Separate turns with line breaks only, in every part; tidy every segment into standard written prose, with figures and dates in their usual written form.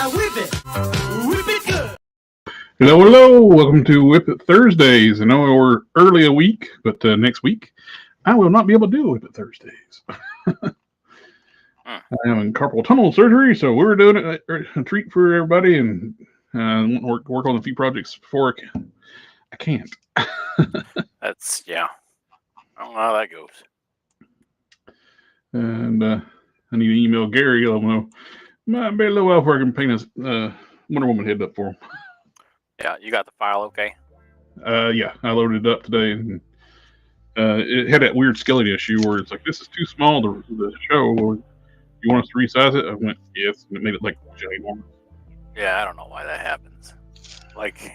Now whip it good.
Hello, hello. Welcome to WIP IT Thursdays. I know we're early a week, but next week I will not be able to do WIP IT Thursdays. I'm having carpal tunnel surgery, so we're doing it a treat for everybody, and work on a few projects before I can't.
That's, yeah. I don't know how that goes.
And I need to email Gary. Let him know. Might be a little while before I can paint his Wonder Woman head up for him.
Yeah, you got the file okay?
Yeah, I loaded it up today, and it had that weird skeleton issue where it's like, this is too small to show. You want us to resize it? I went, yes, and it made it like ginormous.
Yeah, I don't know why that happens. Like,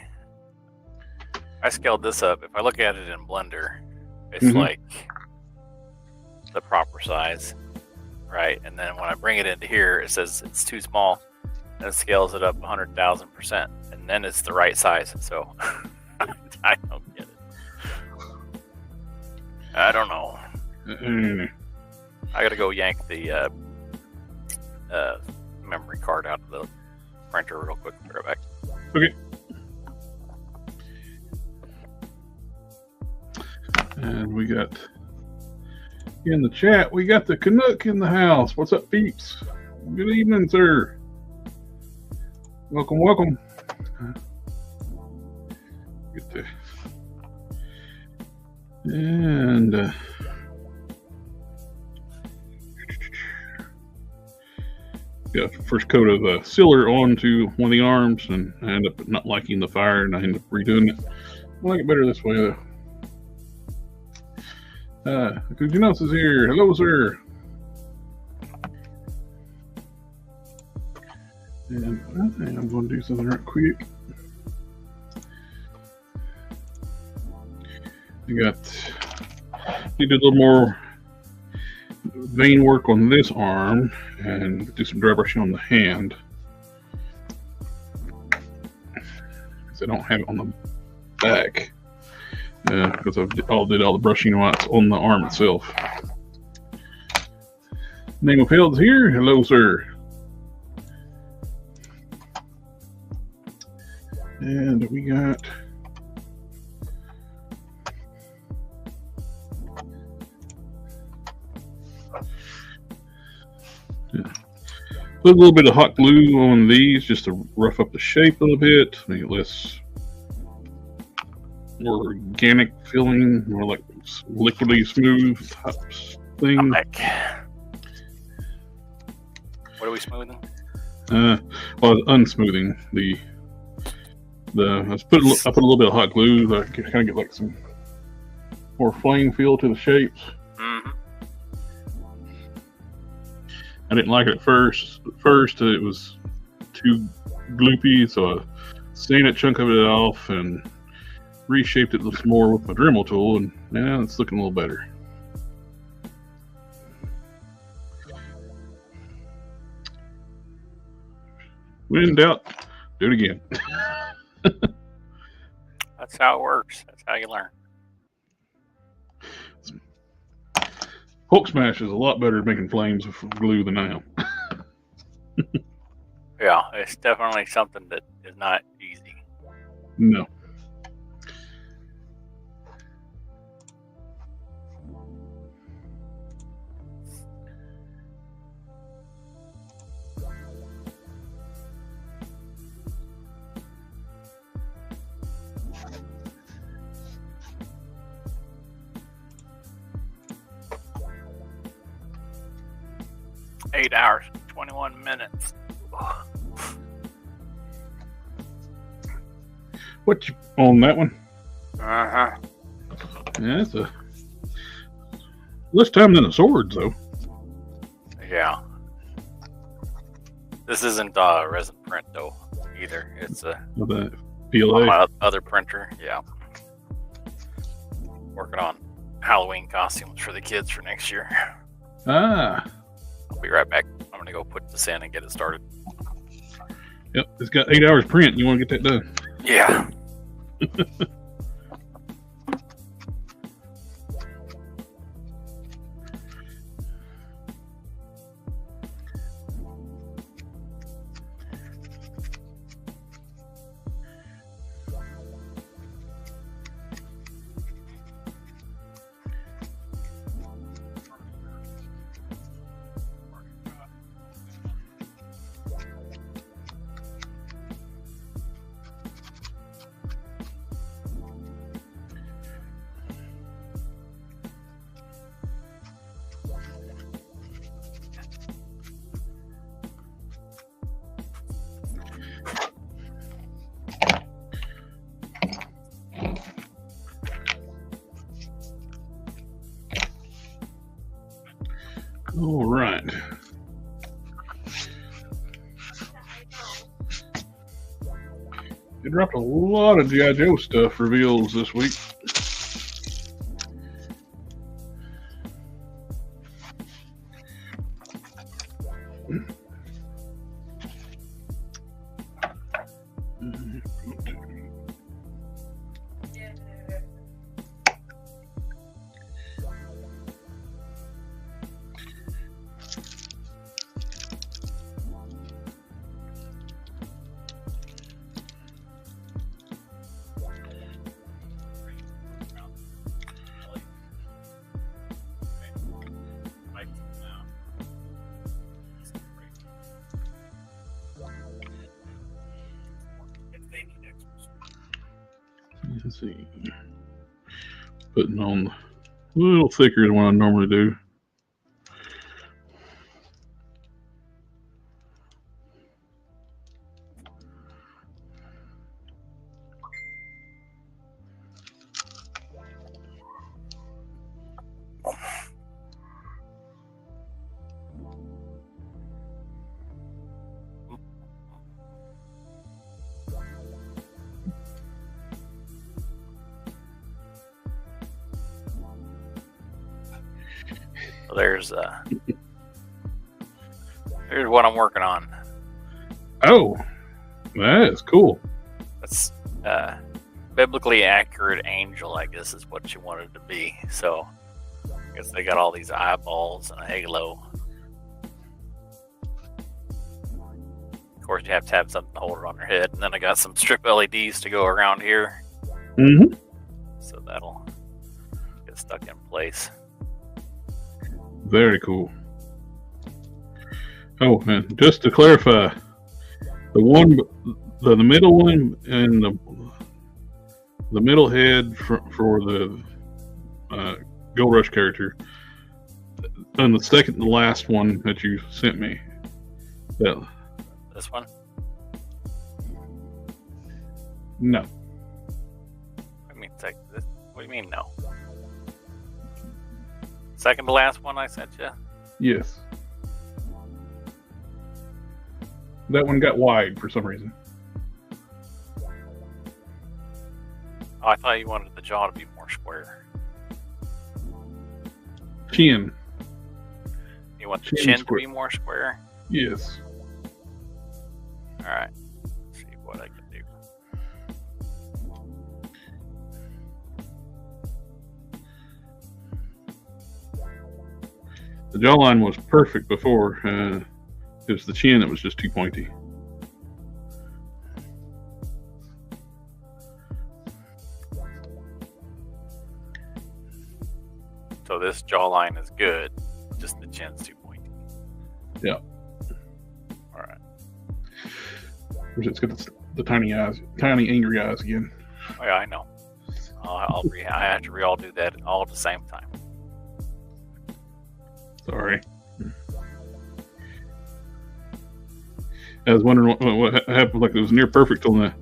I scaled this up. If I look at it in Blender, it's like the proper size, right? And then when I bring it into here, it says it's too small, and it scales it up 100,000%, and then it's the right size. So I don't get it. I don't know. I gotta go yank the memory card out of the printer real quick. Be right back.
Okay. And we got in the chat, we got the Canuck in the house. What's up, peeps? Good evening, sir. Welcome, welcome. Get the and got first coat of sealer onto one of the arms, and I end up not liking the fire, and I end up redoing it. I like it better this way, though. Kujinos is here. Hello, sir. And I think I'm going to do something right quick. Need a little more vein work on this arm and do some dry brushing on the hand, because I don't have it on the back, because I did all the brushing on the arm itself. Name of Hell's here. Hello, sir. And we got put a little bit of hot glue on these just to rough up the shape a little bit, make it more organic feeling, more like liquidy smooth type thing.
I'm back. What are we smoothing?
Well, unsmoothing I put a little bit of hot glue so I can kind of get like some more flame feel to the shapes. I didn't like it at first. At first, it was too gloopy, so I sanded a chunk of it off and reshaped it some more with my Dremel tool, and now it's looking a little better. When in doubt, do it again.
That's how it works. That's how you learn.
Hulk smash is a lot better at making flames with glue than I am.
Yeah, it's definitely something that is not easy.
No.
Eight hours, 21 minutes.
What you on that one?
Uh-huh.
Yeah, it's less time than the swords, though.
Yeah. This isn't resin print, though, either. It's
The PLA.
my other printer. Yeah. Working on Halloween costumes for the kids for next year.
Ah.
I'll be right back. I'm going to go put this in and get it started.
Yep, it's got 8 hours print. You want to get that done?
Yeah.
They dropped a lot of G.I. Joe stuff reveals this week. Let's see. Putting on a little thicker than what I normally do.
There's what I'm working on.
Oh, that is cool.
That's biblically accurate angel, I guess, is what you wanted to be. So I guess they got all these eyeballs and a halo. Of course, you have to have something to hold it on your head, and then I got some strip LEDs to go around here.
Mm-hmm.
So that'll get stuck in place.
Very cool. Oh, and just to clarify, the middle one and the middle head for the Gold Rush character, and the second and last one that you sent me.
This one?
No.
I mean, what do you mean no? Second to last one I sent you?
Yes. That one got wide for some reason.
Oh, I thought you wanted the jaw to be more square.
Chin.
You want the chin to be more square?
Yes.
Alright. Let's see what I can do.
The jawline was perfect before. It was the chin that was just too pointy.
So this jawline is good, just the chin's too pointy.
Yeah.
Alright.
It's got the tiny eyes, tiny angry eyes again.
Oh, yeah, I know. I have to all do that all at the same time.
Sorry. I was wondering what happened. Like it was near perfect on that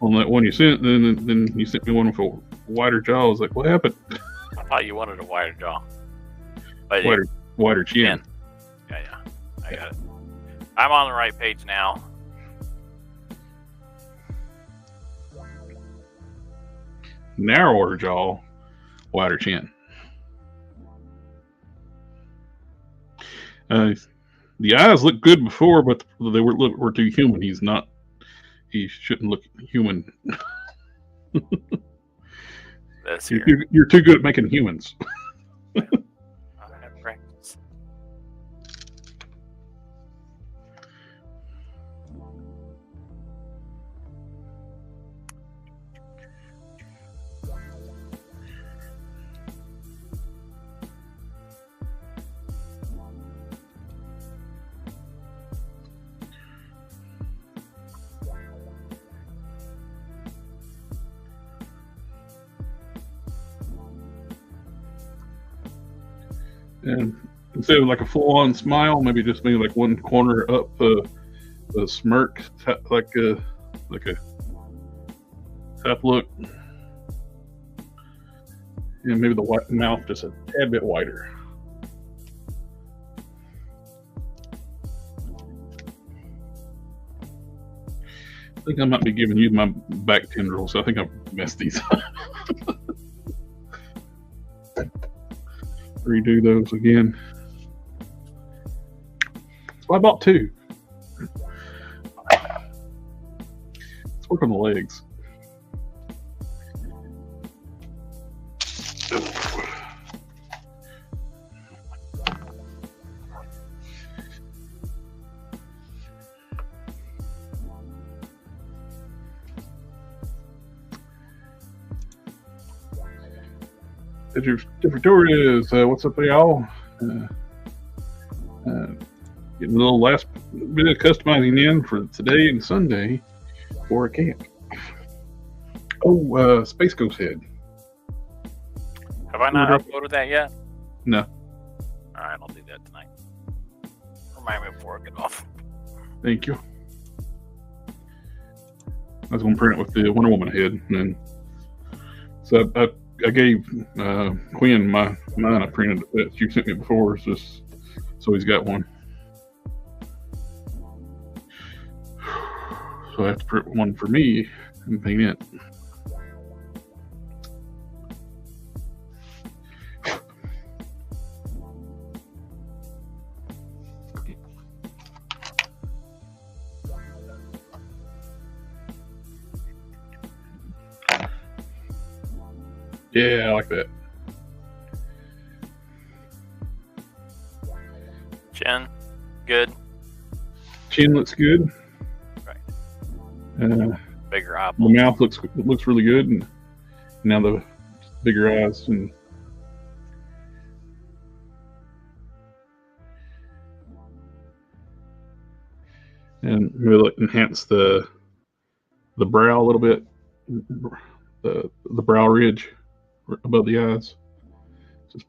one you sent. Then you sent me one with a wider jaw. I was like, what happened?
I thought you wanted a wider jaw. But
Wider chin.
Yeah. I got it. I'm on the right page now.
Narrower jaw, wider chin. The eyes looked good before, but they were too human. He shouldn't look human. You're too good at making humans.
I have practice.
And instead of like a full-on smile, maybe just maybe like one corner up, a smirk, like a tap look, and maybe the mouth just a tad bit wider. I think I might be giving you my back tendrils. I think I've messed these up. Redo those again. So I bought 2. Let's work on the legs. Victoria's, what's up, y'all? Getting a little last bit of customizing in for today and Sunday for a camp. Oh, Space Ghost Head.
Have I not uploaded that yet?
No.
Alright, I'll do that tonight. Remind me before I get off.
Thank you. I was going to print it with the Wonder Woman head, and then so I gave Quinn mine. I printed that you sent me before, just so he's got one. So I have to print one for me and paint it. Yeah, I like that.
Chin, good.
Chin looks good.
Right. Bigger eyeball.
The mouth looks really good, and now the bigger eyes and really enhance the brow a little bit, the brow ridge above the eyes. Just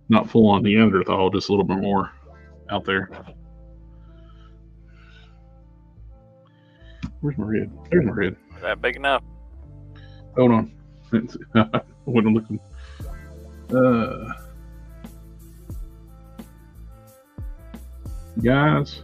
not full on Neanderthal, just a little bit more out there. Where's my red? There's my red.
Is that big enough?
Hold on. I wasn't looking. Guys.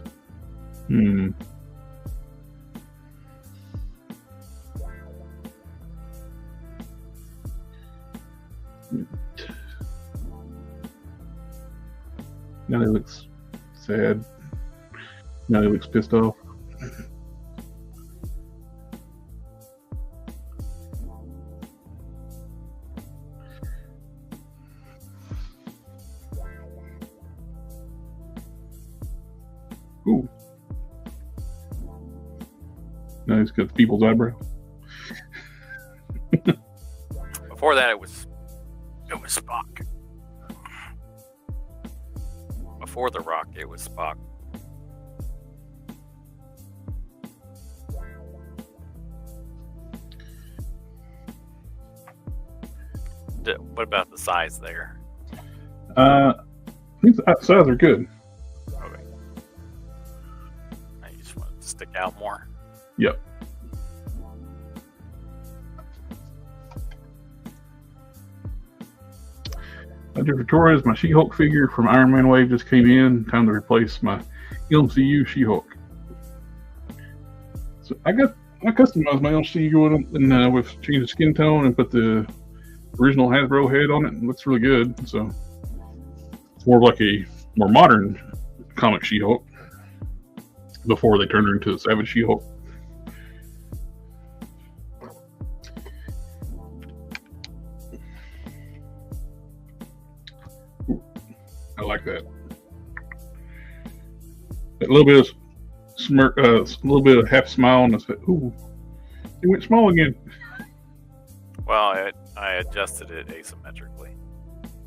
Now he looks sad. Now he looks pissed off. Ooh. Now he's got the people's eyebrow.
Before that, it was Spock. Before the Rock, it was Spock. What about the size there?
I think the size are good.
Okay. Now you just want it to stick out more?
Yep. Victoria's my She-Hulk figure from Iron Man Wave just came in. Time to replace my MCU She-Hulk. So I customized my MCU and with changed the skin tone and put the original Hasbro head on it. It looks really good. So it's more like a more modern comic She-Hulk before they turned her into a Savage She-Hulk. I like that. A little bit of smirk, a little bit of half smile, and I said, "Ooh, it went small again."
Well, I adjusted it asymmetrically.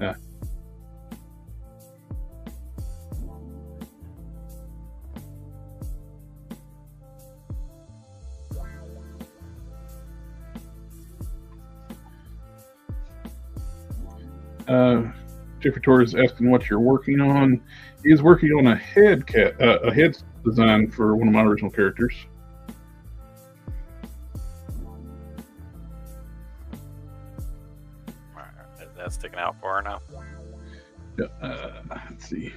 Yeah. Jeffrey Torres is asking what you're working on. He's working on a head design for one of my original characters.
Is that sticking out far enough?
Let's see.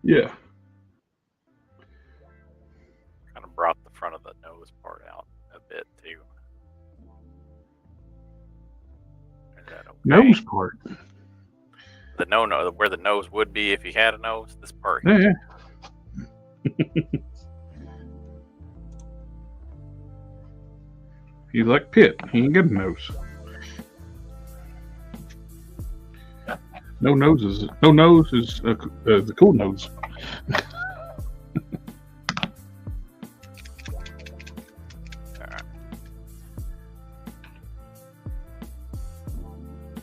Yeah.
Kind of brought the front of the nose part out a bit too. Is that okay?
Nose part.
The where the nose would be if you had a nose. This part.
Yeah. He's like Pitt. He ain't got a nose. No nose is the cool nose.
Alright.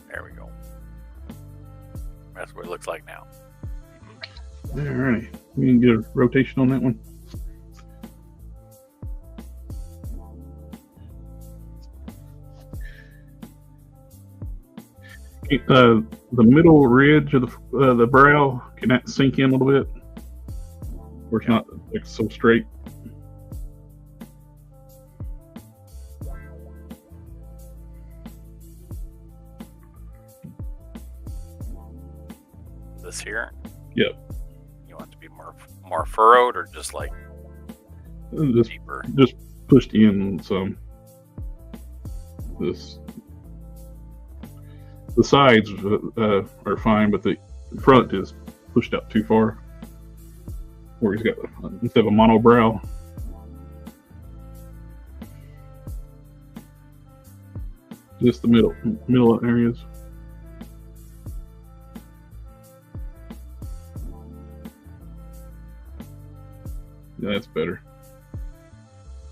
There we go. That's what it looks like now.
Alrighty. We can get a rotation on that one. The middle ridge of the brow, can that sink in a little bit? Or it's not like so straight?
This here?
Yep.
You want it to be more furrowed, or just like
Just,
deeper?
just pushed in some. The sides are fine, but the front is pushed out too far. Where he's got, instead of a monobrow. Just the middle areas. Yeah, that's better.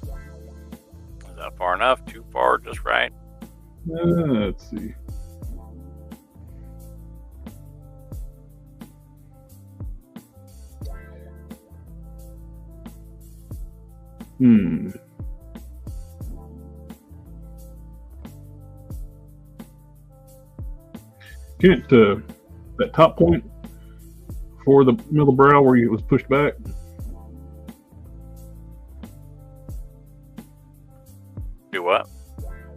Is that far enough? Too far? Just right?
Let's see. Can't that top point for the middle brow where it was pushed back?
Do what?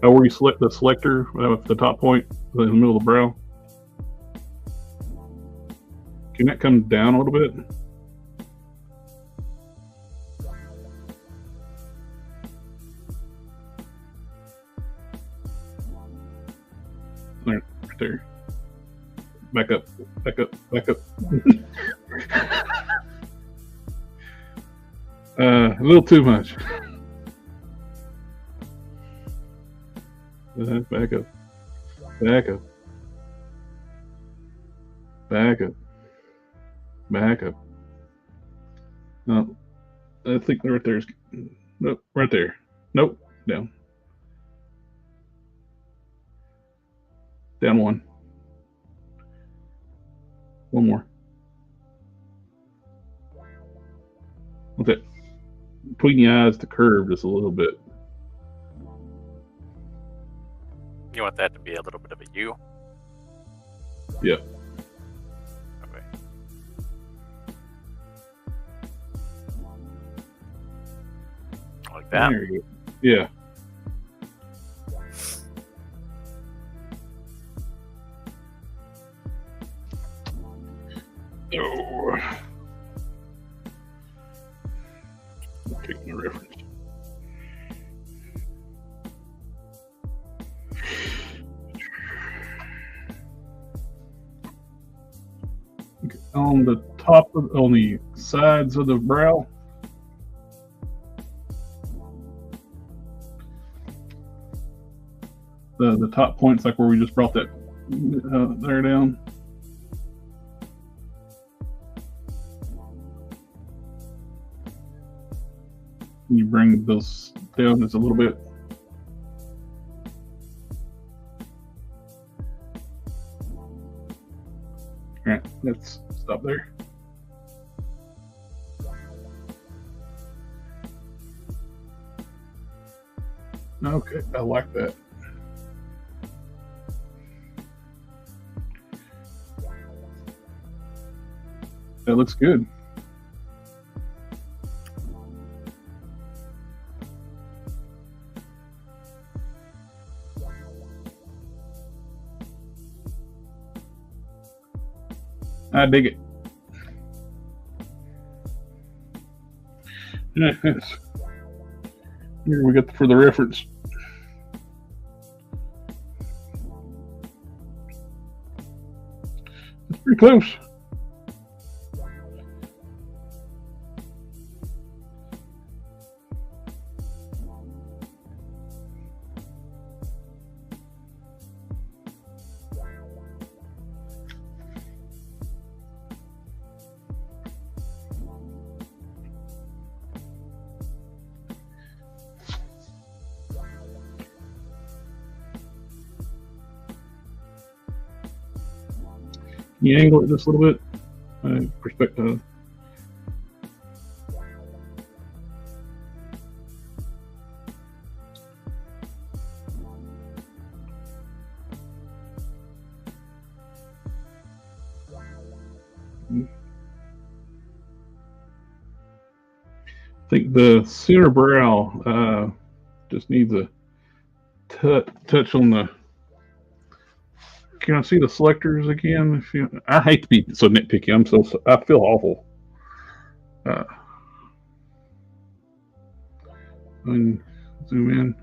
Where you select the selector, the top point in the middle of the brow. Can that come down a little bit? Right there. Back up. A little too much. Back up. No, I think right there's. Nope, right there. Nope, down. Down one. One more. What's that? Between the eyes to curve just a little bit.
You want that to be a little bit of a U?
Yep.
Okay. Like that?
There you go. Yeah. Oh. Take my reference. On the top on the sides of the brow. The top points, like where we just brought that there down. You bring those down just a little bit. All right, let's stop there. Okay, I like that. That looks good. I dig it. Yeah, here we got for the reference. It's pretty close. Can you angle it just a little bit? Perspective. I think the center brow just needs a touch on the. Can I see the selectors again? I hate to be so nitpicky. I feel awful. And zoom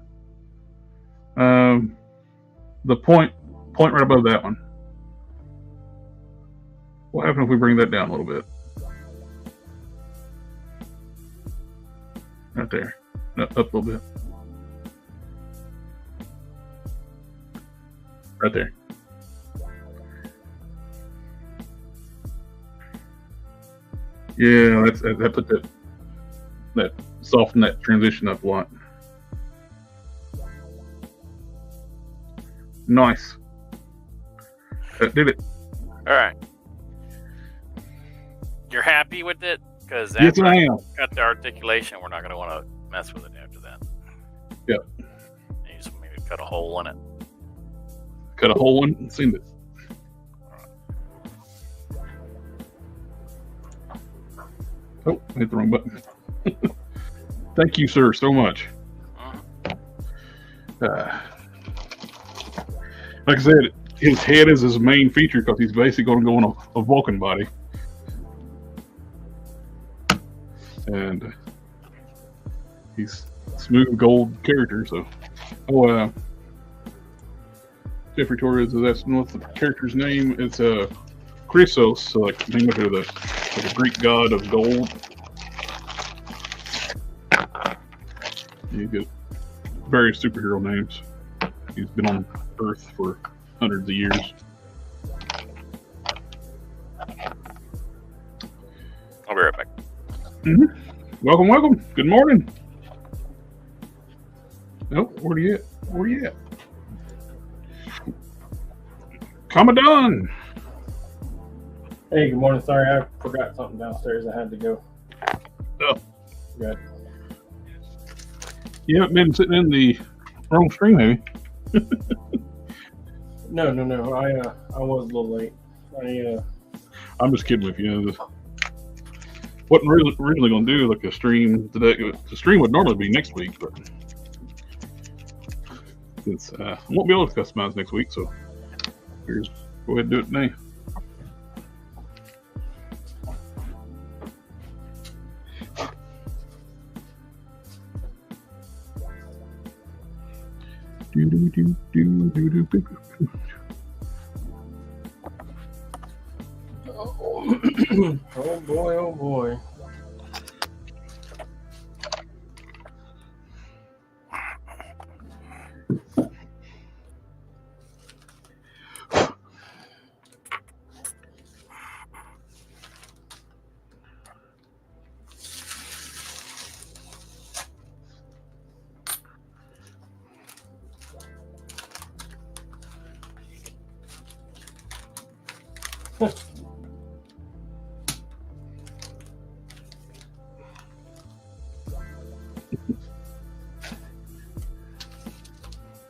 in. The point right above that one. What happens if we bring that down a little bit? Right there. No, up a little bit. Right there. Yeah, that put that soften that transition up a lot. Nice. That did it.
All right. You're happy with it? Because
yes, I am.
Got the articulation, we're not going to want to mess with it after that.
Yep.
You just maybe cut a hole in it.
Cut a hole in and send it. Oh, I hit the wrong button. Thank you, sir, so much. Like I said, his head is his main feature because he's basically going to go on a Vulcan body. And he's a smooth gold character, so. Oh, Jeffrey Torres is asking what's the character's name. It's Chrysos, so like think of the Greek god of gold. You get various superhero names. He's been on Earth for hundreds of years.
I'll be right back.
Mm-hmm. Welcome, welcome. Good morning. Nope, where you at? Where you at? Commandant.
Hey, good morning. Sorry, I forgot something downstairs. I had to go.
Oh.
Good.
You haven't been sitting in the wrong stream, have you?
No. I was a little late.
I'm just kidding with you. Wasn't originally going to do like a stream today. The stream would normally be next week, but since I won't be able to customize next week, so here's go ahead and do it today.
Oh boy, oh boy.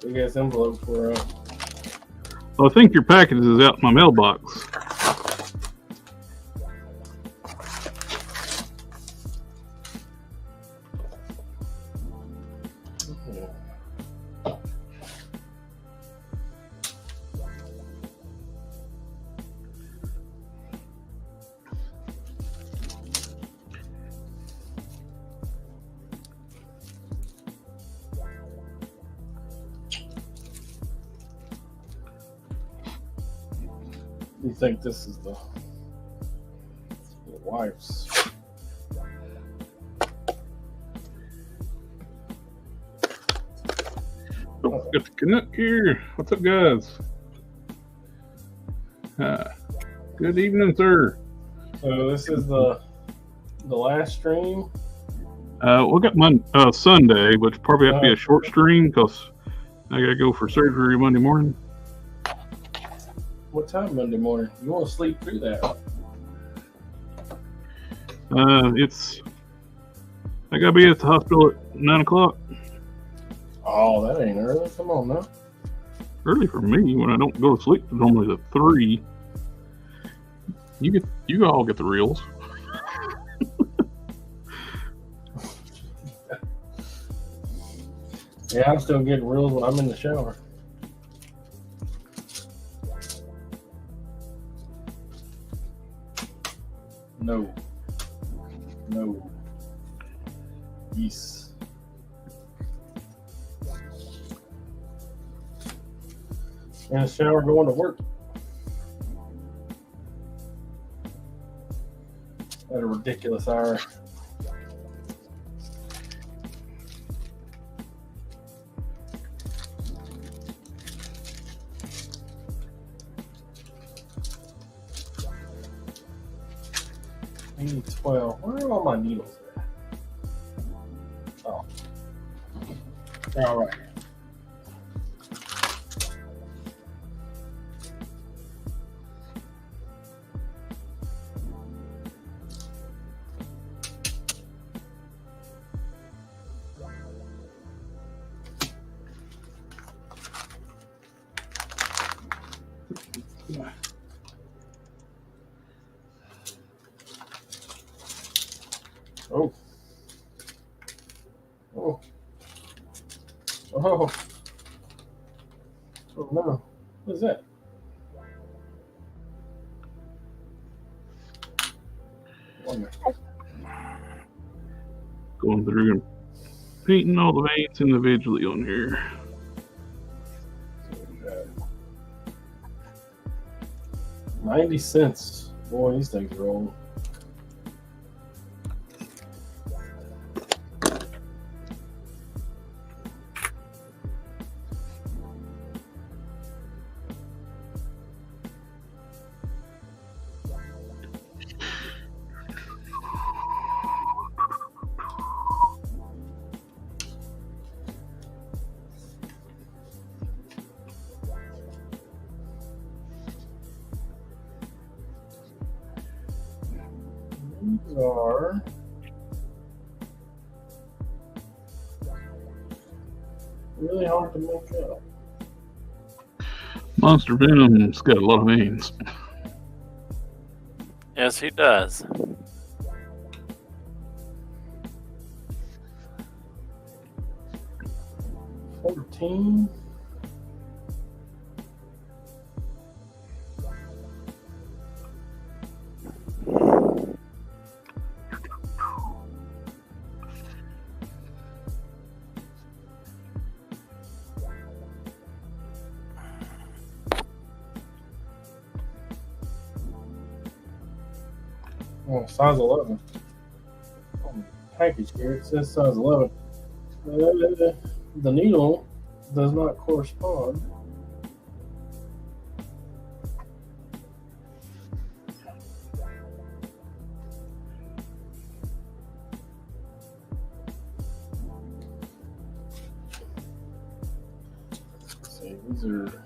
Big ass envelope for
Well, I think your package is out in my mailbox.
You think this is the wife's?
Oh, got the Canuck here. What's up, guys? Good evening, sir.
So this is the last stream.
We got Sunday, which probably have to be a short stream because I gotta go for surgery Monday morning.
What time Monday morning? You want to sleep through that?
I gotta be at the hospital at 9 o'clock.
Oh, that ain't early. Come on now.
Early for me when I don't go to sleep. Normally at 3. You all get the reels.
Yeah, I'm still getting reels when I'm in the shower. No. Yes. In the shower going to work. At a ridiculous hour. Need 12. Where are all my needles at? Oh. They're all right. Oh. Oh. Oh. Oh no. What is that?
Going through and painting all the veins individually on here.
90 cents. Boy, these things are old. These are really hard to make up.
Monster Venom's got a lot of veins.
Yes, he does. $14. Oh, size 11. On the package here, it says size 11. The needle does not correspond. Let's see, these are.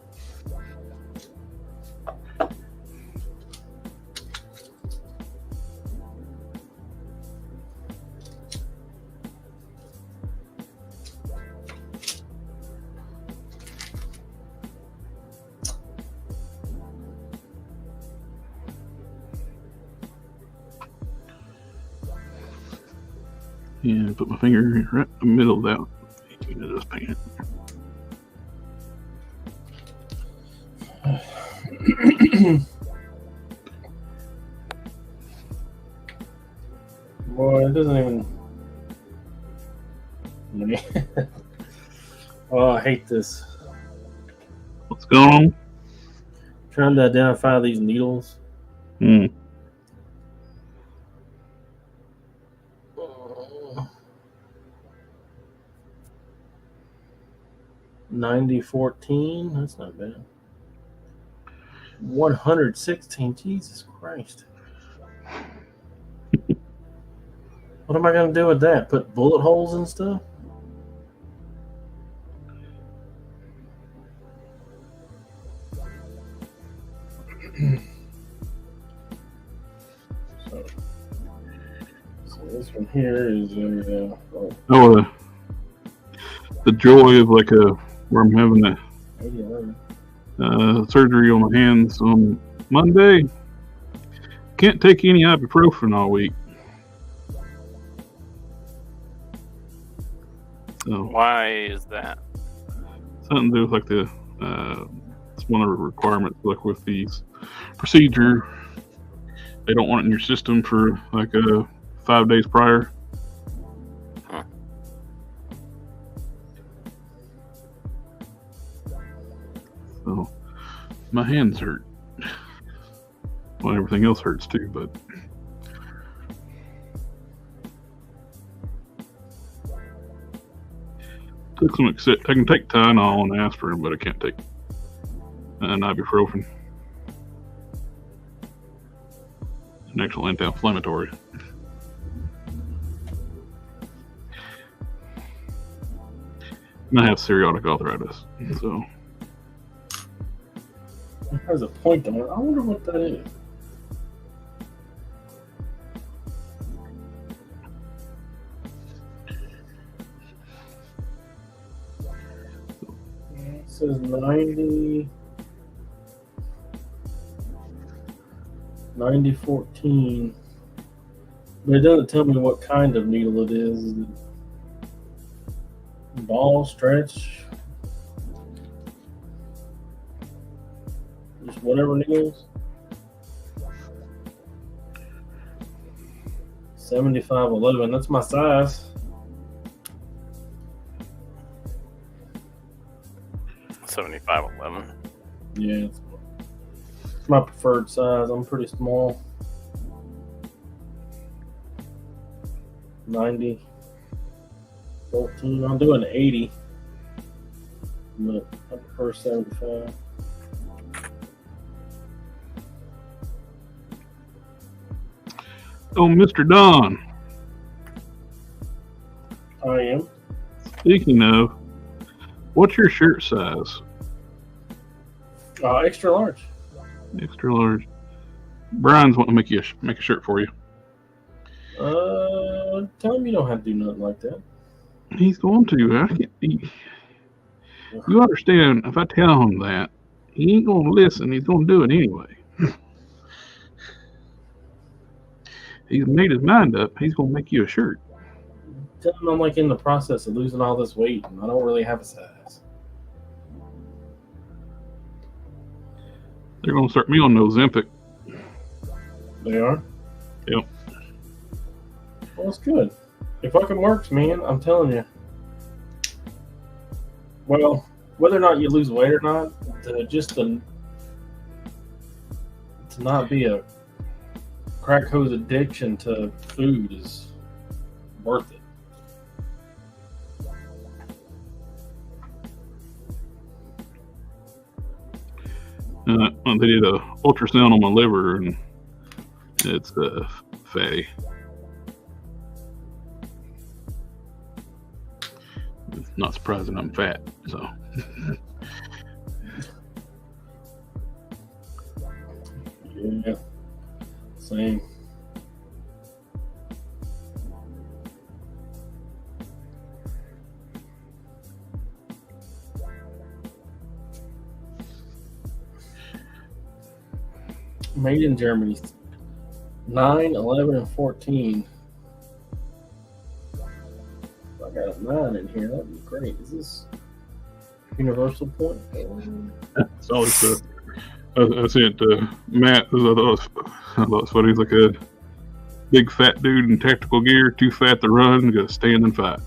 Yeah, put my finger right in the middle of that. Into this paint.
Boy, it doesn't even. Oh, I hate this.
What's going on?
Trying to identify these needles.
Hmm.
9014. That's not bad. 116. Jesus Christ. What am I going to do with that? Put bullet holes and stuff? So this one here is
Oh, the joy of like where I'm having a
80.
surgery on my hands on Monday. Can't take any ibuprofen all week. So
Why is that?
something to do with like the it's one of the requirements like with these procedure. They don't want it in your system for like 5 days prior.
Huh.
So my hands hurt. Well, everything else hurts too, but took some. I can take Tylenol and aspirin, but I can't take an ibuprofen. An actual anti-inflammatory. And I have psoriatic arthritis, so.
It has a point on it. I wonder what that is. It says 9014. But it doesn't tell me what kind of needle it is. Is it ball, stretch? Just whatever needles? 7511. That's my size.
7511.
Yeah, it's my preferred size. I'm pretty small. 90. 14. I'll do an 80. But I prefer 75.
Oh, Mr. Don.
I am.
Speaking of, what's your shirt size?
Extra large.
Extra large. Brian's wanting to make a shirt for you.
Tell him you don't have to do nothing like that.
He's going to. I can't. You understand? If I tell him that, he ain't gonna listen. He's gonna do it anyway. He's made his mind up. He's gonna make you a shirt.
Tell him I'm like in the process of losing all this weight and I don't really have a size.
They're gonna start me on Ozempic.
They are?
Yep.
Well, it's good. It fucking works, man. I'm telling you. Well, whether or not you lose weight or not, to not be a crack hose addiction to food is worth it.
They did a ultrasound on my liver, and it's fatty. It's not surprising I'm fat, so.
Yeah, same. Made in Germany. 9, 11, and 14. If I got a 9 in here, that'd be great. Is this universal point?
It's always I sent Matt. I thought it was funny. He's like a big fat dude in tactical gear, too fat to run, gotta stand and fight.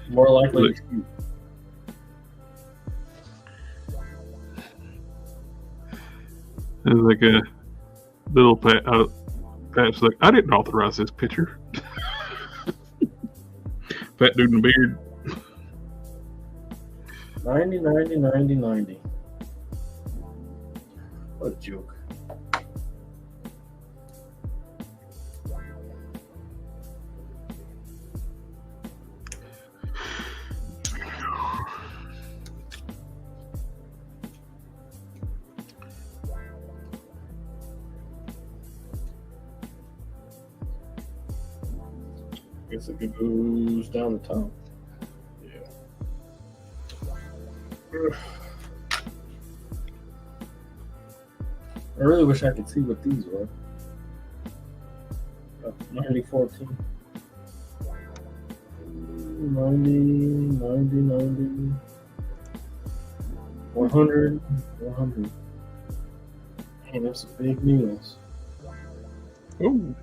More likely.
There's like a little patch like, I didn't authorize this picture. Fat dude in the beard.
90, 90, 90, 90. What a joke. Guess it goes down the top. Yeah. I really wish I could see what these were. 90-14. 90, 90, 90. 100, 100. Man, there's some big meals.
Oh.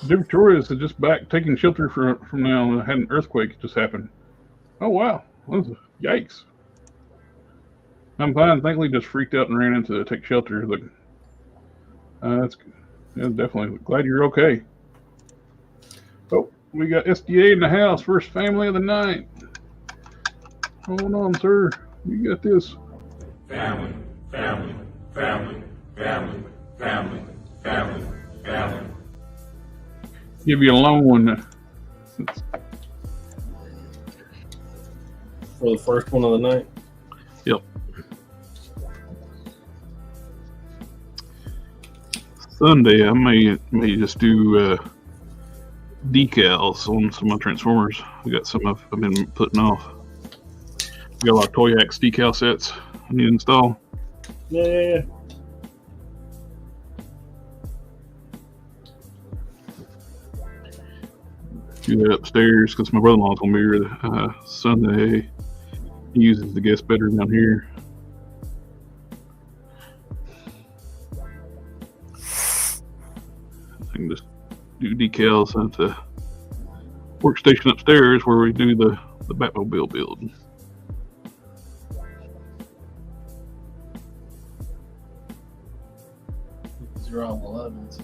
Victoria's is just back taking shelter from now. Had an earthquake just happened. Oh wow! Yikes! I'm fine. Thankfully, just freaked out and ran into take shelter. Look, that's definitely glad you're okay. Oh, we got SDA in the house. First family of the night. Hold on, sir. You got this.
Family, family, family, family, family, family, family.
Give you a long one.
For the first one of the night?
Yep. Sunday, I may just do decals on some of my transformers. We got some I've been putting off. We got a lot of Toyax decal sets I need to install.
Yeah.
Do that upstairs because my brother-in-law's gonna be here Sunday. He uses the guest bedroom down here. I can just do decals at the workstation upstairs where we do the Batmobile build.
These are all 11s.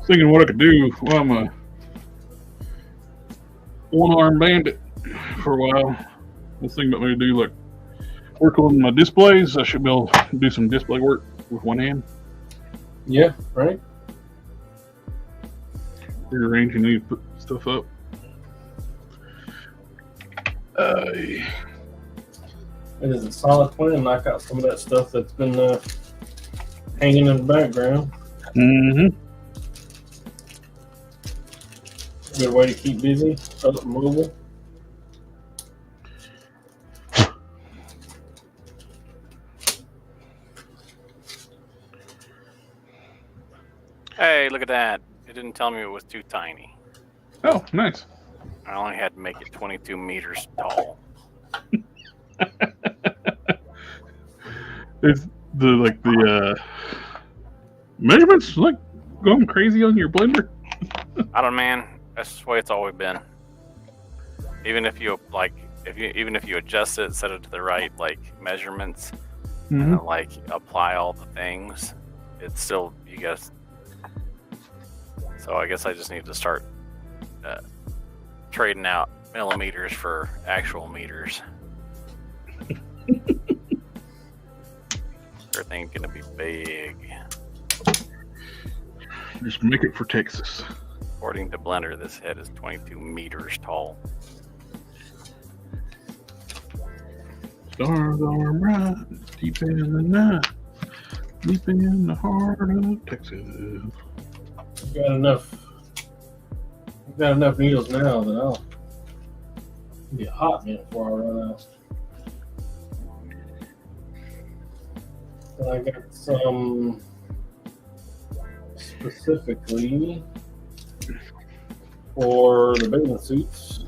Thinking what I could do. Well, I'm a one-arm bandit for a while. I was thinking about maybe do like work on my displays. I should be able to do some display work with one hand.
Yeah, right?
Rearrange and need to put stuff up.
It is a solid plan. Knock out some of that stuff that's been hanging in the background.
Mm-hmm.
Good way to keep busy, up mobile.
Hey, look at that. It didn't tell me it was too tiny.
Oh, nice.
I only had to make it 22 meters tall.
It's the measurements like going crazy on your blender.
I don't know, man. That's just the way it's always been. Even if you even if you adjust it, set it to the right measurements, and apply all the things, it's still you guys. So I guess I just need to start trading out millimeters for actual meters. Everything's gonna be big.
Just make it for Texas.
According to Blender, this head is 22 meters tall.
Stars are bright, deep in the night, deep in the heart of Texas.
I've got enough needles now that I'll be a hot minute before I run out. And I got some specifically for the bathing suits.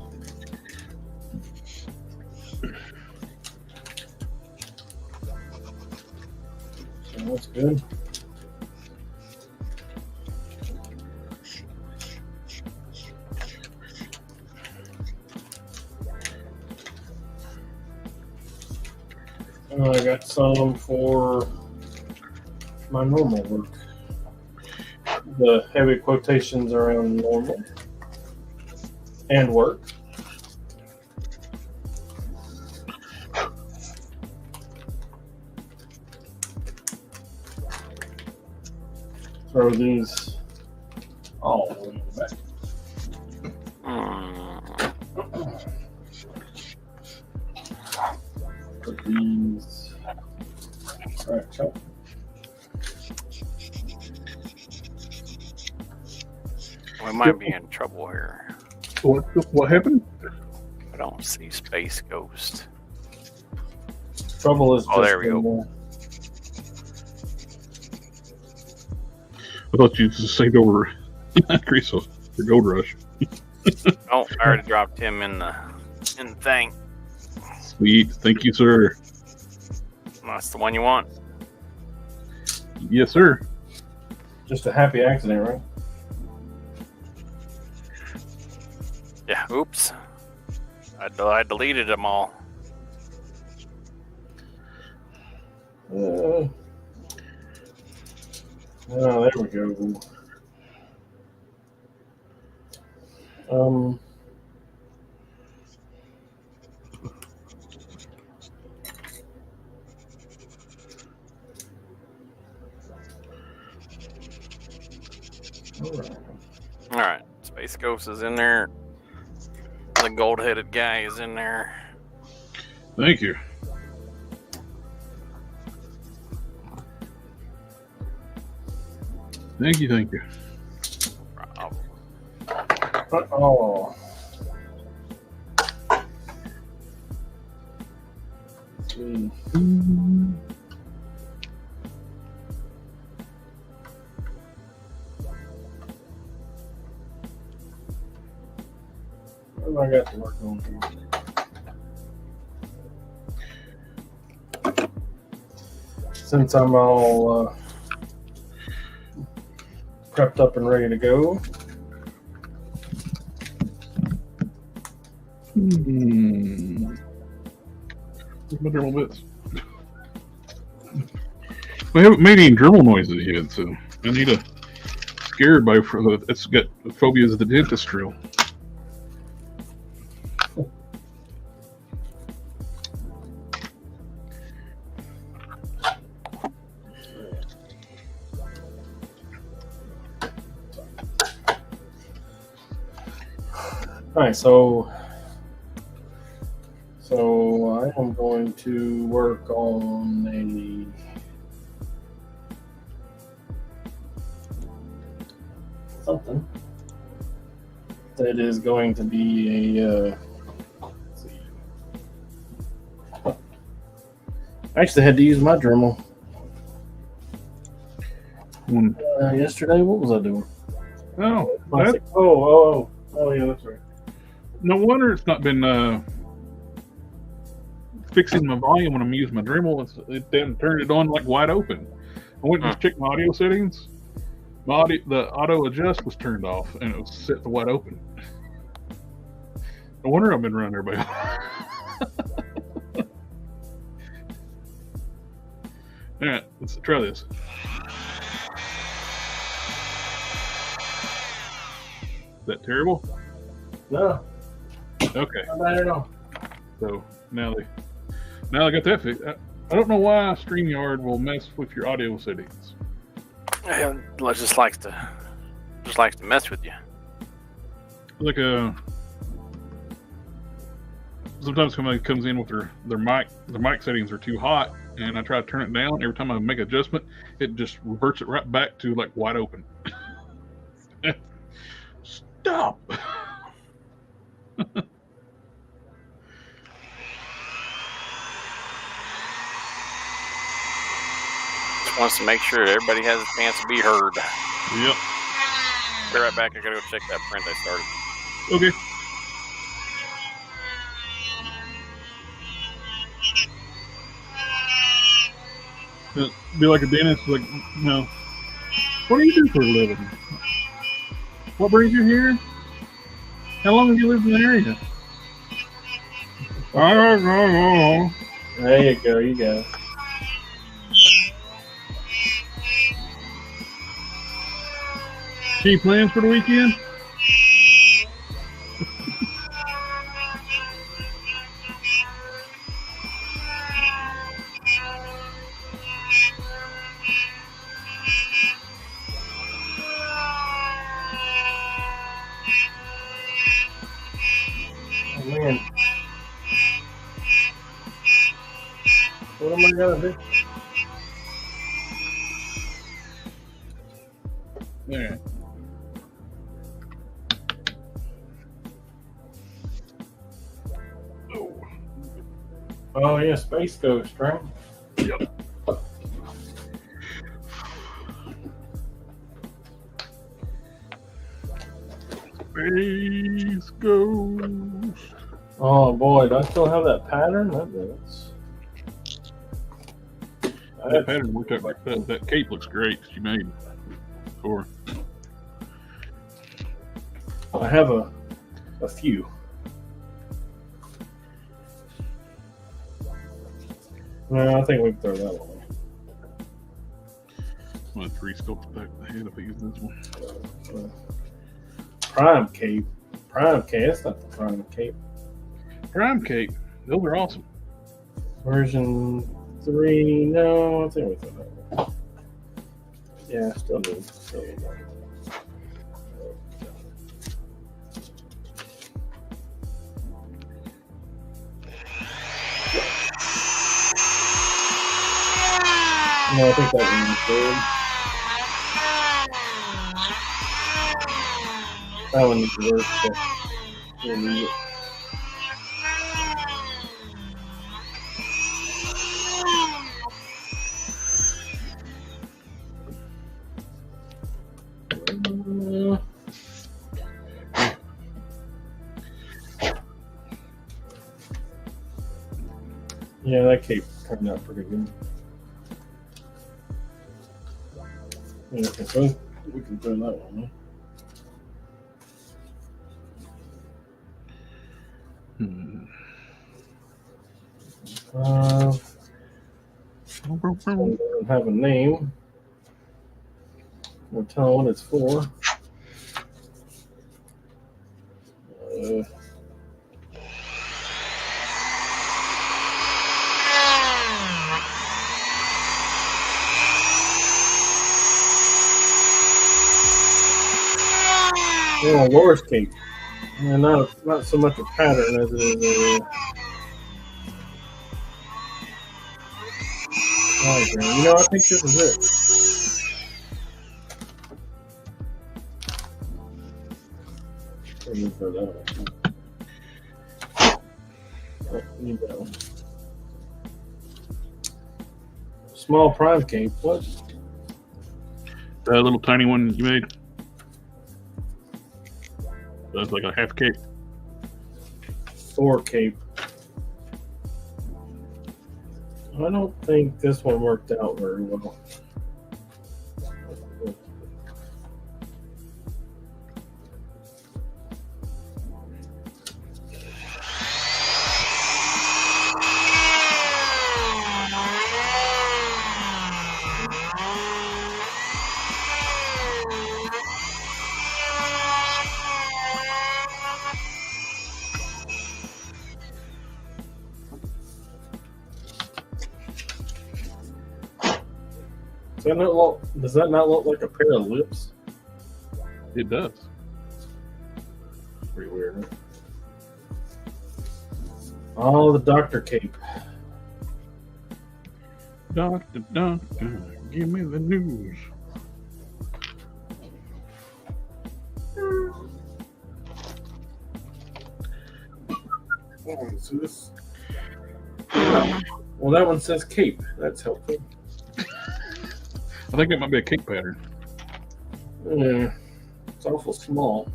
So that's good. And I got some for my normal work. The heavy quotations around normal and work. Throw these all in the back. Put these right up.
We might be in trouble here.
What happened?
I don't see Space Ghost.
Trouble is
Oh, there we go.
I thought you just saved over Grease for Gold Rush.
Oh, I already dropped him in the thing.
Sweet. Thank you, sir.
That's the one you want.
Yes, sir.
Just a happy accident, right?
Yeah, oops. I deleted them all.
Oh, there we go.
All right, Space Ghost is in there. The gold-headed guy is in there.
Thank you. Thank you. Thank you.
Oh. See. What have I got to work on here? Since I'm all prepped up and ready to go.
My Dremel bits. We haven't made any Dremel noises yet, so I need a scared by it's got phobias of the dentist drill.
All right, so I am going to work on something that is going to be a. Let's see. I actually had to use my Dremel yesterday. What was I doing?
Oh,
Yeah, that's right.
no wonder it's not been fixing my volume when I'm using my Dremel. It then turned it on like wide open. I went and just checked my audio settings. The auto adjust was turned off and it was set to wide open. No wonder I've been running everybody off. All right, let's try this. Is that terrible?
No,
Okay.
not bad at all.
So now I got that fixed. I don't know why StreamYard will mess with your audio settings.
And it just likes to mess with you.
Like sometimes somebody comes in with their mic settings are too hot, and I try to turn it down. Every time I make an adjustment, it just reverts it right back to like wide open. Stop.
Just wants to make sure everybody has a chance to be heard.
Yep.
Be right back. I gotta go check that print I started.
Okay. Be like a dentist, like, no. What do you do for a living? What brings you here? How long have you lived in the area? I don't know.
There you go. You got it.
Any plans for the weekend?
Oh, man. What am I gonna do?
Yeah.
Oh yeah, Space Ghost, right?
Yep. Space Ghost.
Oh boy, do I still have that pattern? That does.
That pattern worked out like that. That cape looks great that you made before.
I have a few. No, I think we can throw that one away.
I'm going to re-sculpt back the head if I use this one.
Prime cape. Prime cape. That's not the prime cape.
Prime cape. Those are awesome.
Version 3. No, I think we throw that one. Yeah, still need. Still need that. No, I think that one's good. That one needs to work. So we'll leave it. Yeah, that cape turned out pretty good. Yeah, okay, so we can throw that one. It doesn't have a name. We'll tell what it's for. Yeah, Laura's cape. Yeah, not so much a pattern as it is a diagram. You know, I think this is it. Let me throw that one. Oh, need that one. Small prime cape. What?
That little tiny one you made. That's like a half cape.
4 cape. I don't think this one worked out very well. Does that not look like a pair of lips?
It does.
Pretty weird. Huh? Oh, the doctor cape.
Doctor, doctor, give me the news.
So this. Well, that one says cape. That's helpful.
I think it might be a cake pattern.
Yeah, it's awful small.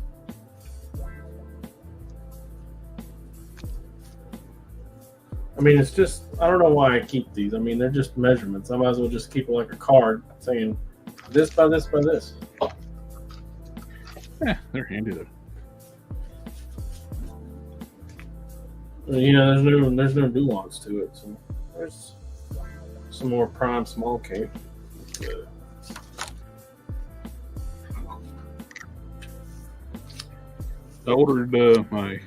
I mean, it's just, I don't know why I keep these. I mean, they're just measurements. I might as well just keep it like a card saying this by this by this.
Yeah, they're handy though.
You know, there's no nuance to it. So there's some more prime small cape.
I ordered my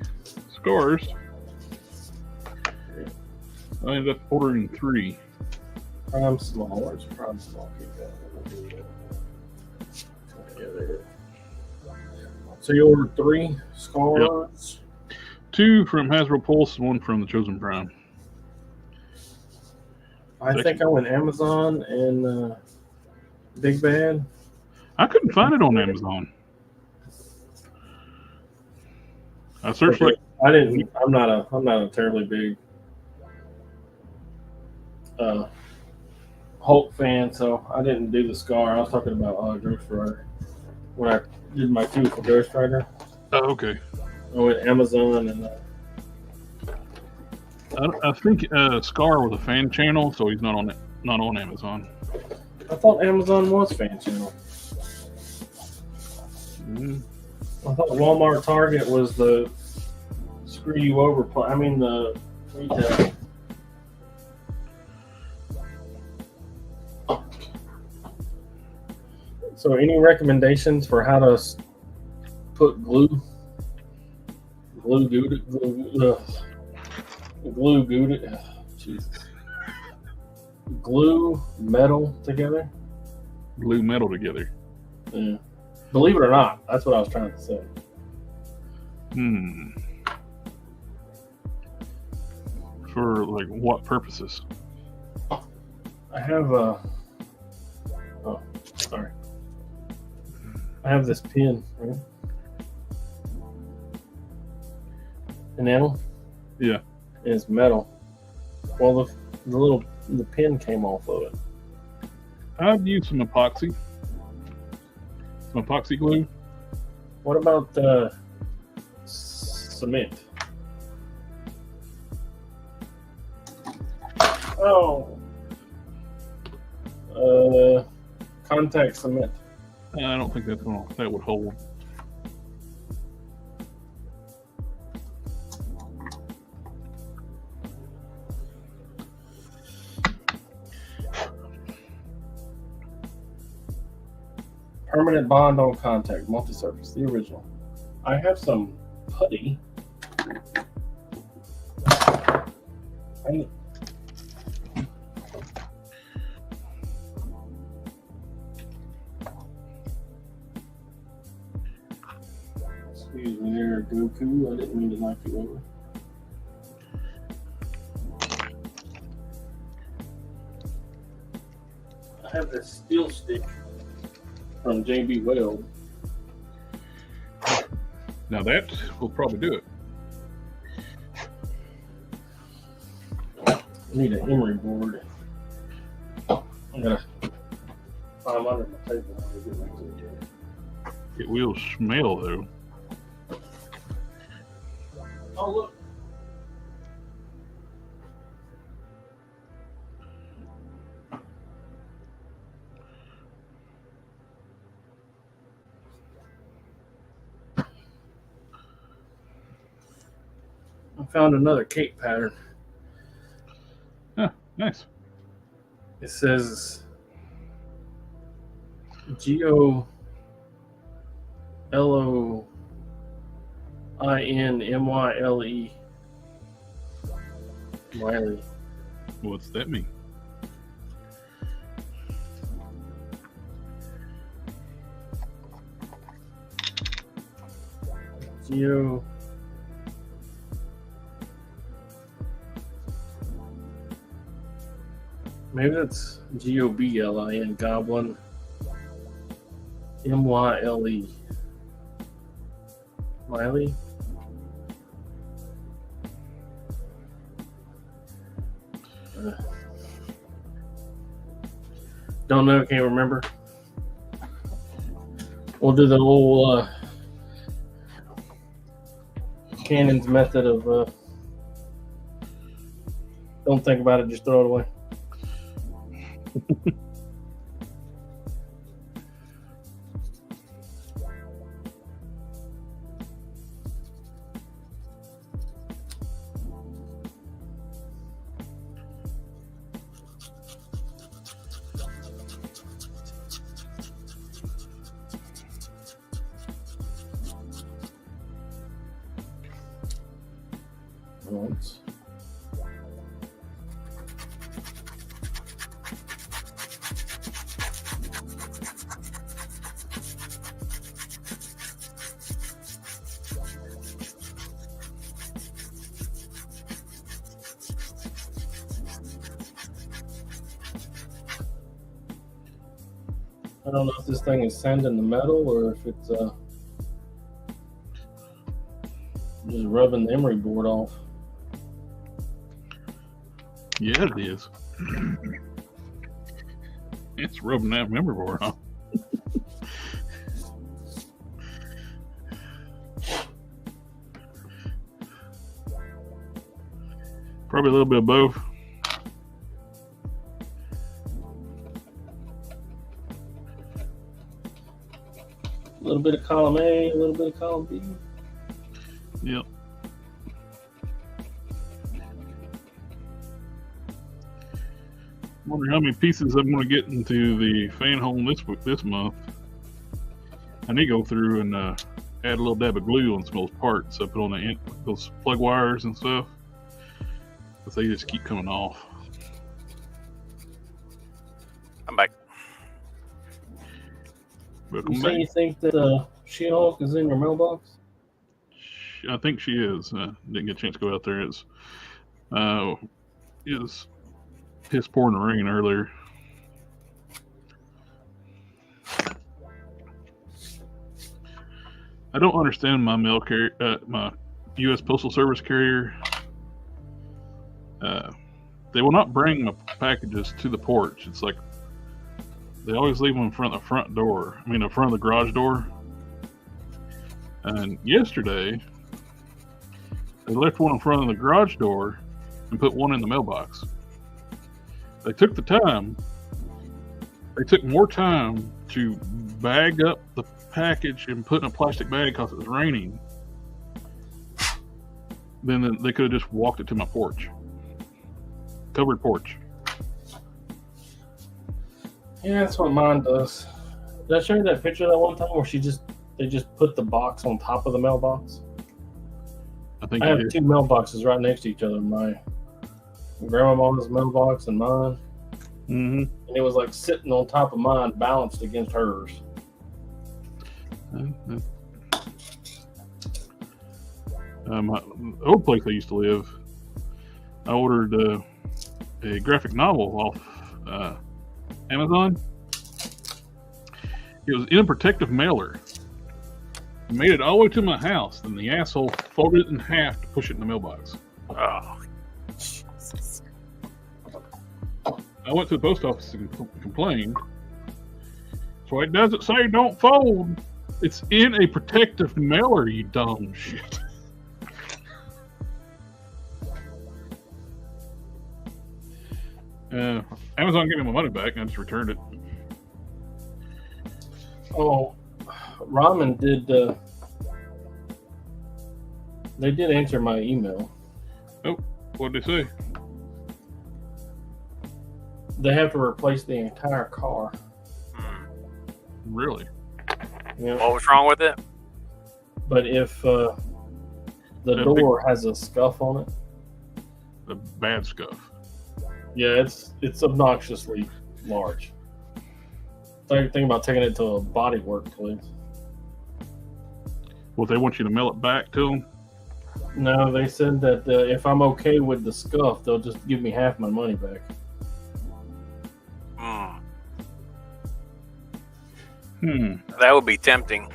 scars. I ended up ordering 3.
Prime small. Where's prime small cape at? Yeah, there. So you ordered 3 scars?
Yep. 2 from Hasbro Pulse, 1 from the Chosen Prime.
I think I went Amazon and Big Bad.
I couldn't find it on Amazon. I searched like
I didn't. I'm not a terribly big Hulk fan, so I didn't do the scar. I was talking about Ghost Rider when I did my 2 for Ghost Rider.
oh, okay.
I went Amazon and.
I think Scar was a fan channel, so he's not on Amazon.
I thought Amazon was fan channel. I thought Walmart Target was the screw you over. I mean the retail. So, any recommendations for how to put glue metal together?
Glue metal together.
Yeah. Believe it or not, that's what I was trying to say.
For like what purposes?
I have oh, sorry. I have this pin, right? Enamel?
Yeah.
And it's metal. Well, the pin came off of it.
I've used some epoxy. Some epoxy glue.
What about cement? Oh. Contact cement.
I don't think that would hold.
Permanent bond on contact, multi-surface, the original. I have some putty. Excuse me there, Goku. I didn't mean to knock you over. I have this steel stick from JB Weld.
Now that will probably do it.
I need an emery board. I'm gonna climb under my table.
It will smell though.
Oh look. I found another cape pattern.
Yeah, nice.
It says GOLOINMYLE. Wiley.
What's that mean?
Geo. Maybe that's Goblin. Goblin. Myle. Miley? Don't know, can't remember. We'll do the whole Cannon's method of don't think about it, just throw it away. Once. I don't know if this thing is sanding the metal or if it's just rubbing the emery board off.
Yeah, it is. It's rubbing that memory board off. Probably a little bit of both.
A little bit of column A, a little bit of column B.
Yep. Wonder how many pieces I'm going to get into the fan hole this month. I need to go through and add a little dab of glue on some of those parts. I put on those plug wires and stuff, but they just keep coming off.
I'm back.
Welcome
You
back.
say you think that She-Hulk is in your mailbox?
I think she is. Didn't get a chance to go out there. It's piss pouring the rain earlier. I don't understand my mail carrier, my U.S. Postal Service carrier. They will not bring my packages to the porch. It's like they always leave them in front of the front door. I mean, in front of the garage door. And yesterday, they left one in front of the garage door and put one in the mailbox. They took the time. They took more time to bag up the package and put in a plastic bag because it was raining than they could have just walked it to my porch. Covered porch.
Yeah, that's what mine does. Did I show you that picture that one time where they just put the box on top of the mailbox?
I think
I have
it is.
two mailboxes right next to each other. My grandma's mailbox and mine.
Mm-hmm.
And it was like sitting on top of mine, balanced against hers.
My old place I used to live, I ordered a graphic novel off Amazon. It was in a protective mailer. Made it all the way to my house, and the asshole folded it in half to push it in the mailbox.
Oh, Jesus.
I went to the post office and complained. So it doesn't say don't fold. It's in a protective mailer, you dumb shit. Amazon gave me my money back, and I just returned it.
Oh, Ramen did. They did answer my email.
Oh, what did they say?
They have to replace the entire car.
Really?
Yeah.
What was wrong with it?
But if the door has a scuff on it,
The bad scuff.
yeah, it's obnoxiously large. So you're thinking about taking it to a body work place.
Well, they want you to mail it back to them.
No, they said that if I'm okay with the scuff, they'll just give me half my money back.
That would be tempting.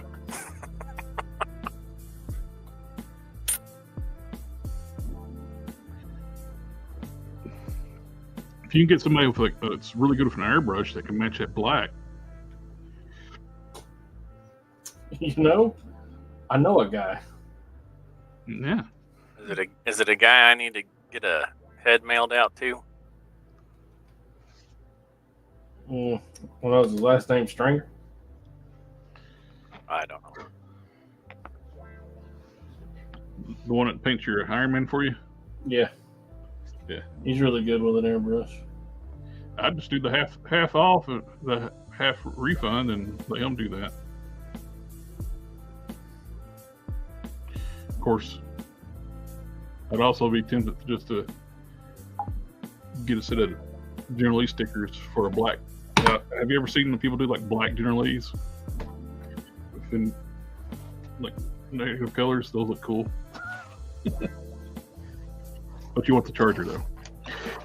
If you can get somebody with like it's really good with an airbrush that can match that black.
You know, I know a guy.
Yeah.
Is it a guy I need to get a head mailed out to?
What was his last name? Stringer?
I don't know.
The one that paints your Iron Man for you?
Yeah.
Yeah.
He's really good with an airbrush.
I'd just do the half off, the half refund, and let him do that. Of course, I'd also be tempted just to get a set of General Lee stickers for a black. Have you ever seen the people do like black General Lees? In like negative colors, those look cool. But you want the charger though.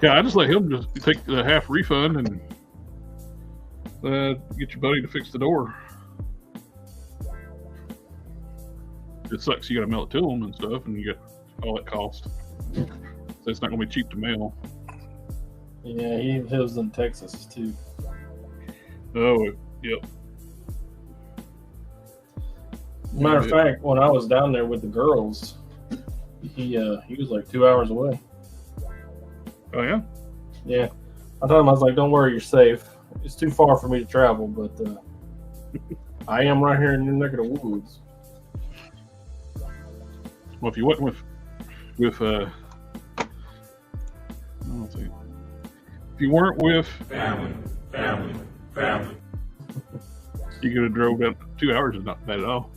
Yeah, I just let him just take the half refund and get your buddy to fix the door. It sucks you got to mail it to them and stuff, and you get all that cost. So it's not going to be cheap to mail.
Yeah, he lives in Texas too.
Oh, yep.
Matter of fact, when I was down there with the girls, he was like 2 hours away.
Oh yeah.
Yeah, I told him, I was like, "Don't worry, you're safe. It's too far for me to travel, but I am right here in your neck of the woods."
Well, if you wasn't with I don't think, if you weren't with
family,
you could have drove down 2 hours. Is not bad at all.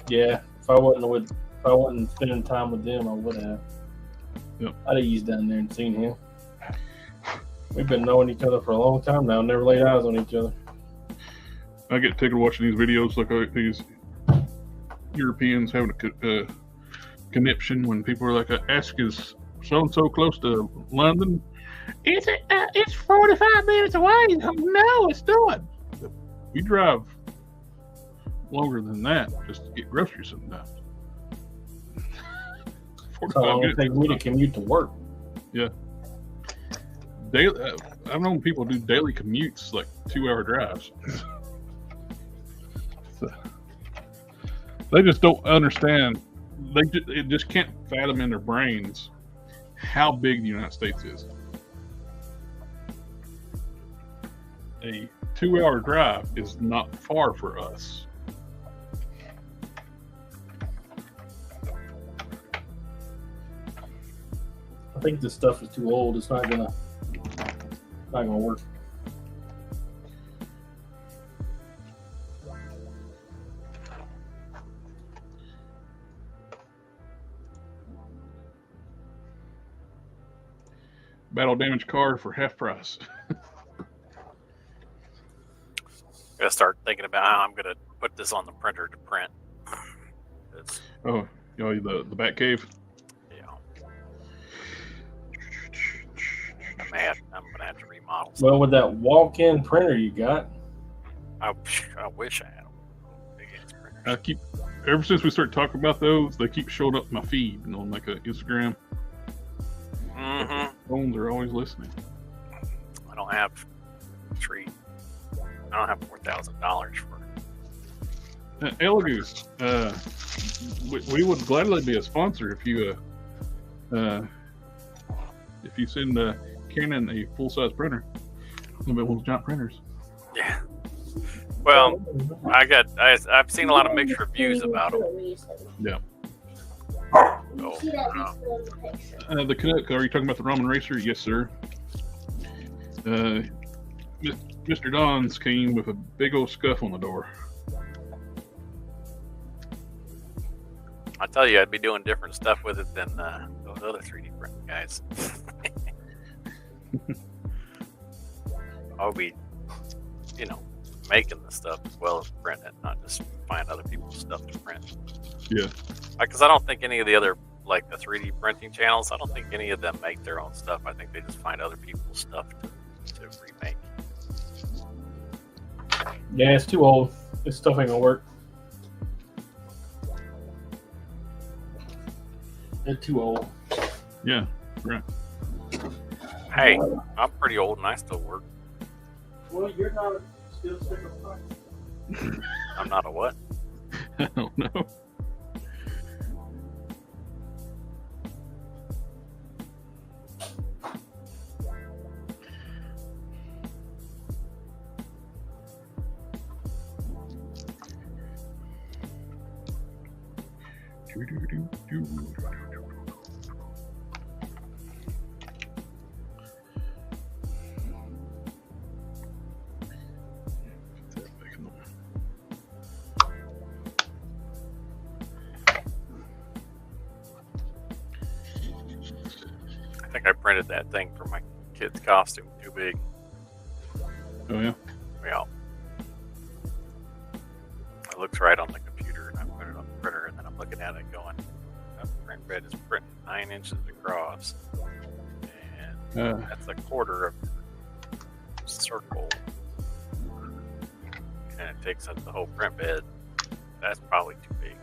Yeah, if I wasn't spending time with them, I would have.
Yep.
I'd have eased down there and seen him. We've been knowing each other for a long time now. Never laid eyes on each other.
I get tickled watching these videos, like these Europeans having a conniption when people are like, "Ask is so and so close to London." It's 45 minutes away. No, it's not. We drive longer than that just to get groceries sometimes.
So long it takes me to commute to work.
Yeah. Daily, I've known people do daily commutes, like 2 hour drives. So, they just don't understand. It just can't fathom in their brains how big the United States is. A 2 hour drive is not far for us.
I think this stuff is too old. It's not gonna work.
Battle damaged car for half price.
Gotta start thinking about how I'm gonna put this on the printer to print.
Oh, you know, the Batcave.
Yeah. I'm gonna have to remodel.
Well, with that walk-in printer you got,
I wish I had a big ass printer.
I keep, ever since we started talking about those, they keep showing up in my feed, you know, on like Instagram.
Mm-hmm.
Phones are always listening.
I don't have tree. I don't have $4,000 for it.
Elegoo, we would gladly be a sponsor if you send Canon a full size printer. One of those giant printers.
Yeah. Well, I've seen a lot of mixed reviews about them.
Yeah.
So,
The Canuck, are you talking about the Ramen Racer? Yes, sir. Mr. Don's came with a big old scuff on the door.
I tell you, I'd be doing different stuff with it than those other 3D print guys. I'll be, making the stuff as well as printing it, not just find other people's stuff to print.
Yeah.
Because I don't think any of the other, like the 3D printing channels, I don't think any of them make their own stuff. I think they just find other people's stuff to remake.
Yeah, it's too old. This stuff ain't gonna work. It's too old.
Yeah. Right.
Hey, I'm pretty old and I still work.
Well, you're not still sticking with
I'm not a what?
I don't know.
I think I printed that thing for my kid's costume too big.
Oh yeah.
Yeah. It looks right on the computer, and I put it on the printer, and then I'm looking at it going, that print bed is printing 9 inches across, and that's a quarter of a circle, and it takes up the whole print bed. That's probably too big.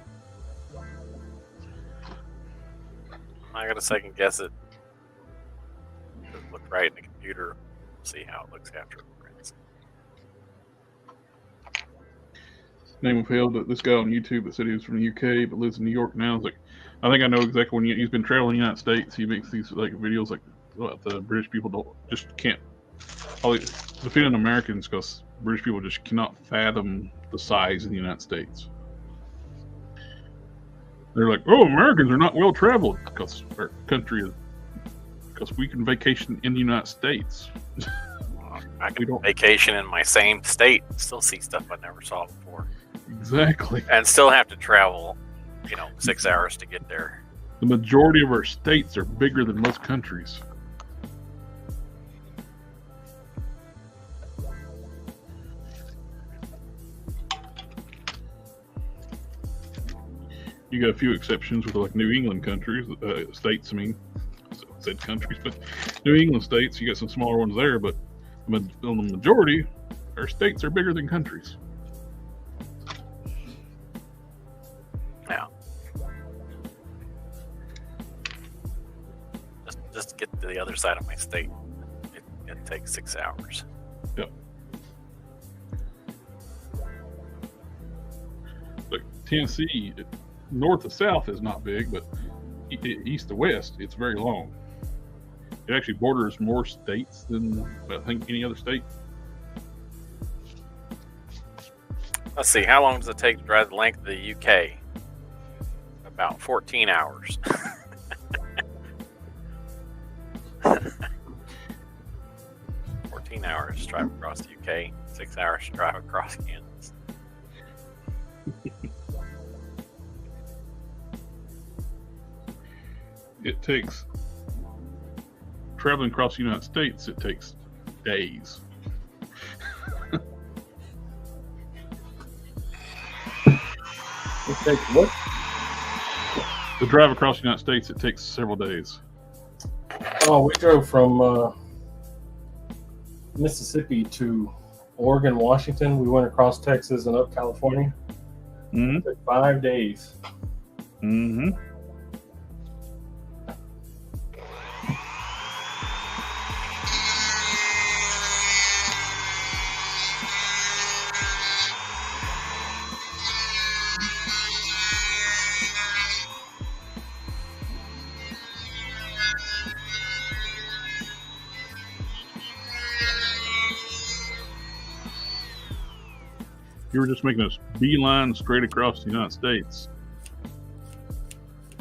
I gotta second guess it. Just look right in the computer, see how it looks after it prints.
Name of hell that this guy on YouTube that said he was from the UK but lives in New York now. Is like, I think I know exactly when he's been traveling the United States. He makes these like videos like what the British people can't. Defending Americans because British people just cannot fathom the size of the United States. They're like, oh, Americans are not well traveled because our country is because we can vacation in the United States.
I can vacation in my same state and still see stuff I never saw before.
Exactly.
And still have to travel, 6 hours to get there.
The majority of our states are bigger than most countries. You got a few exceptions with like New England countries, states. I mean, I said countries, but New England states, you got some smaller ones there, but on the majority, our states are bigger than countries.
Yeah. Just to get to the other side of my state, it takes 6 hours.
Yep. Like Tennessee, north to south is not big, but east to west, it's very long. It actually borders more states than I think any other state.
Let's see, how long does it take to drive the length of the UK? About 14 hours. 14 hours to drive across the UK, 6 hours to drive across Kansas.
It takes, traveling across the United States, it takes days.
It takes what?
To drive across the United States, it takes several days.
Oh, we drove from Mississippi to Oregon, Washington. We went across Texas and up California.
Mm-hmm.
It took 5 days.
Mm-hmm. You were just making a beeline straight across the United States.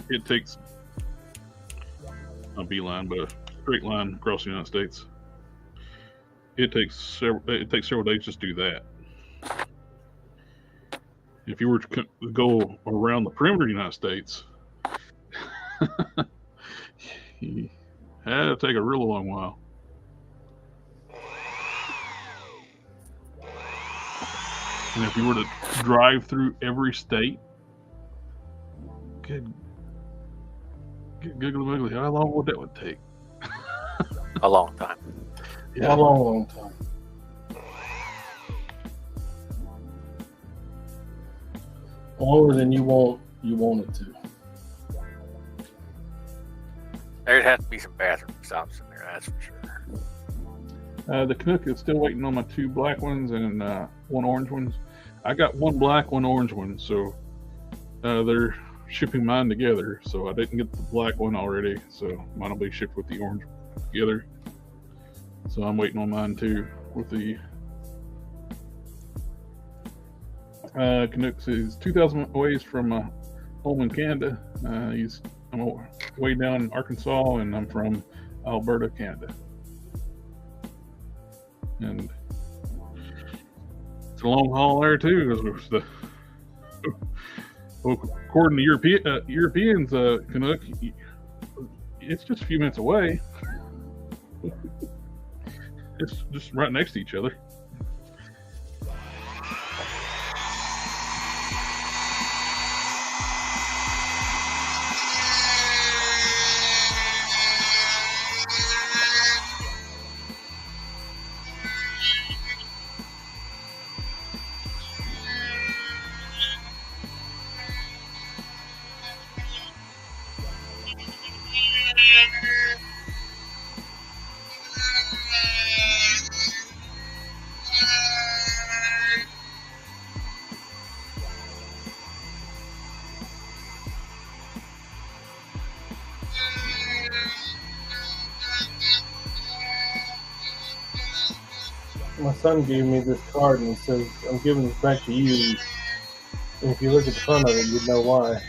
It takes a beeline, but a straight line across the United States. It takes several days just to do that. If you were to go around the perimeter of the United States, you had to take a real long while. And if you were to drive through every state, good googly moogly, how long would that take?
A long time.
A long time. Longer than you want it to.
There'd have to be some bathroom stops in there, that's for sure.
The Canuck is still waiting on my 2 black ones and 1 orange ones. I got 1 black, 1 orange one, so they're shipping mine together. So I didn't get the black one already, so mine will be shipped with the orange together. So I'm waiting on mine too with the Canucks is 2,000 ways from home in Canada. I'm way down in Arkansas, and I'm from Alberta, Canada. And it's a long haul there too. According to Europeans, Canuck, it's just a few minutes away. It's just right next to each other.
My son gave me this card and he says, I'm giving this back to you. And if you look at the front of it, you'd know why.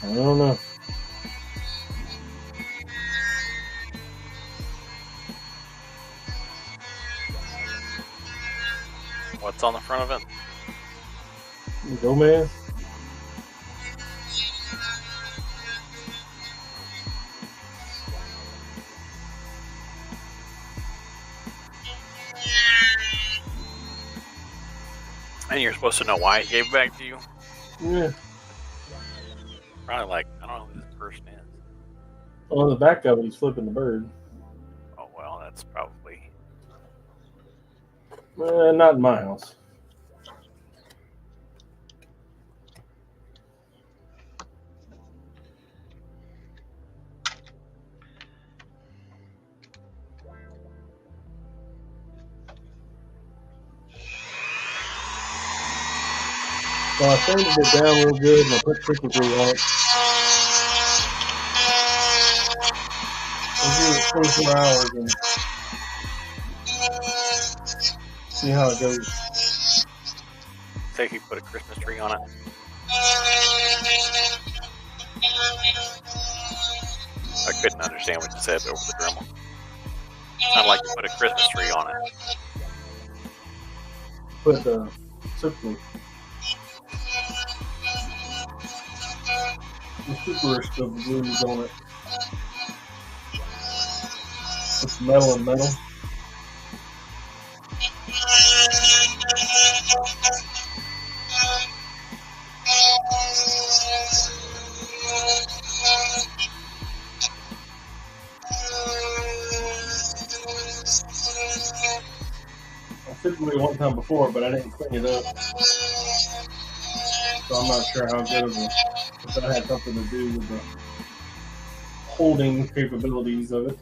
I don't know.
What's on the front of it?
Gomez?
And you're supposed to know why he gave it back to you?
Yeah.
Probably like, I don't know who this person is.
Well, on the back of it, he's flipping the bird.
Oh, well, that's probably...
Not in my house. So I sanded it down real good and I put super glue on it. I'll give it 24 hours and see how it goes.
Say if you put a Christmas tree on it. I couldn't understand what you said over the Dremel. Sounded like you put a Christmas tree on it.
Put super glue. The superest of the glues on it. It's metal and metal. I typically one time before, but I didn't clean it up. So I'm not sure how good of a, if that had something to do with the holding capabilities of it.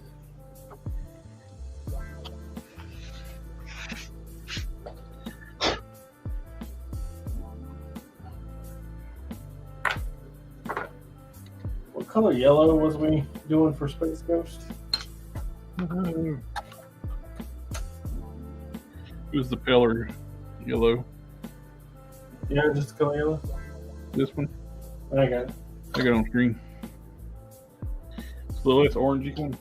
What color yellow was we doing for Space Ghost?
It was the paler yellow.
Yeah, just the color yellow?
This one.
I got it.
I got it on screen. It's the less orangey one.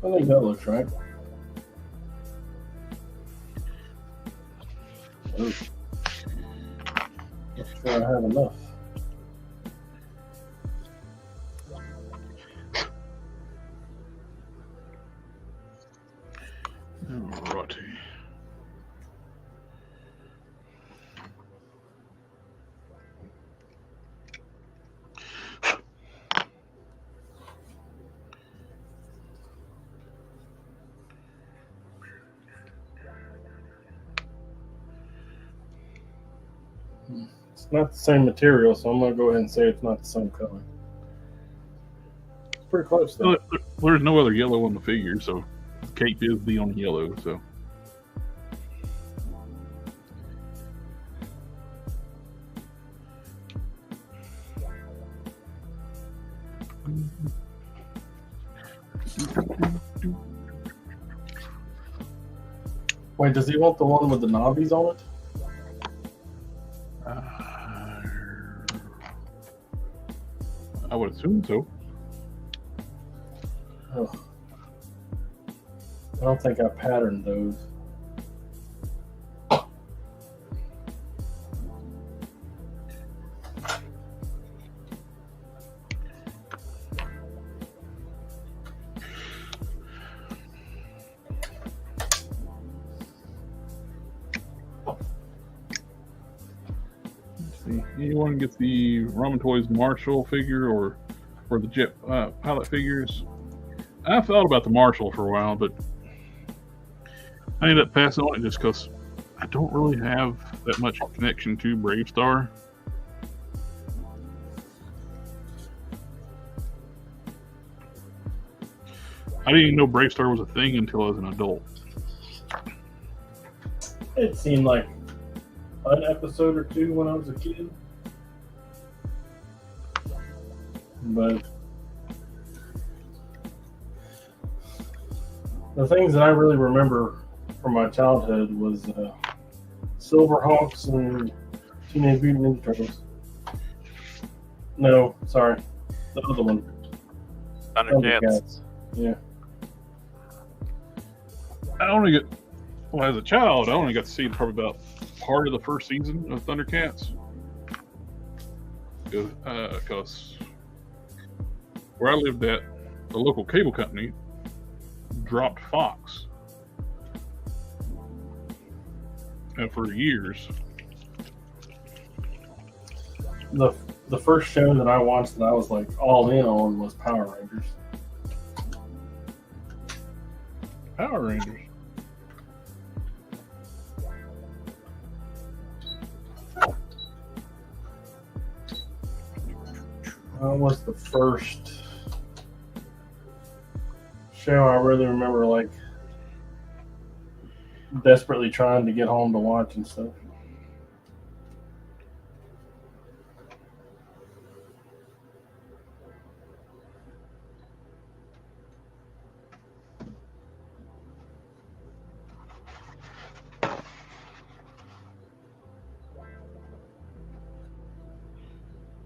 I think that looks right. Oh. Not sure I have enough.
Alrighty.
It's not the same material, so I'm going to go ahead and say it's not the same color. It's pretty close, though.
There's no other yellow on the figure, so cape is the only yellow, so.
Wait, does he want the one with the knobbies on it?
I would assume so.
Oh. I don't think I patterned those.
Anyone get the Ramen Toys Marshall figure or the Jet Pilot figures? I thought about the Marshall for a while, but I ended up passing on it just because I don't really have that much connection to Brave Star. I didn't even know Brave Star was a thing until I was an adult.
It seemed like an episode or two when I was a kid. But the things that I really remember from my childhood was Silverhawks and Teenage Mutant Ninja Turtles. No, sorry. The other one.
Thundercats.
Yeah.
As a child, I only got to see probably about part of the first season of Thundercats. Because where I lived at, the local cable company dropped Fox for years.
The first show that I watched that I was like all in on was Power Rangers.
Power Rangers.
That was the first show I really remember, like, desperately trying to get home to watch and stuff.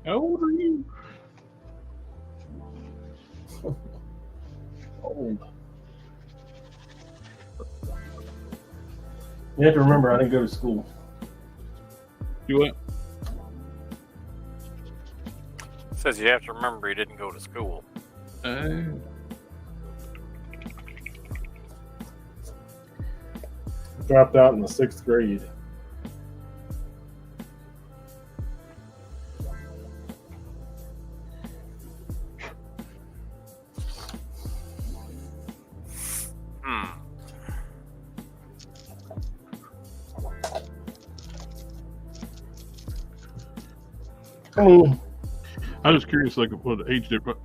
How old are you?
Old. You have to remember, I didn't go to school.
You what?
Says you have to remember he didn't go to school.
Dropped out in the 6th grade.
I was curious, like, what the age difference,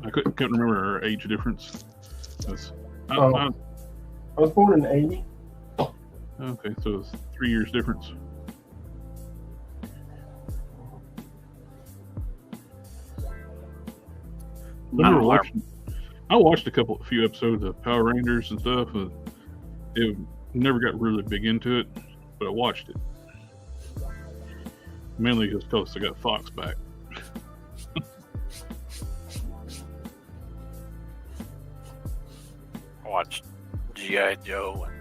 I couldn't remember her age difference. I
was born in 80.
Okay, so it's 3 years difference. I watched a few episodes of Power Rangers and stuff, and it never got really big into it, but I watched it. Mainly just because I got Fox back.
watched G.I. Joe and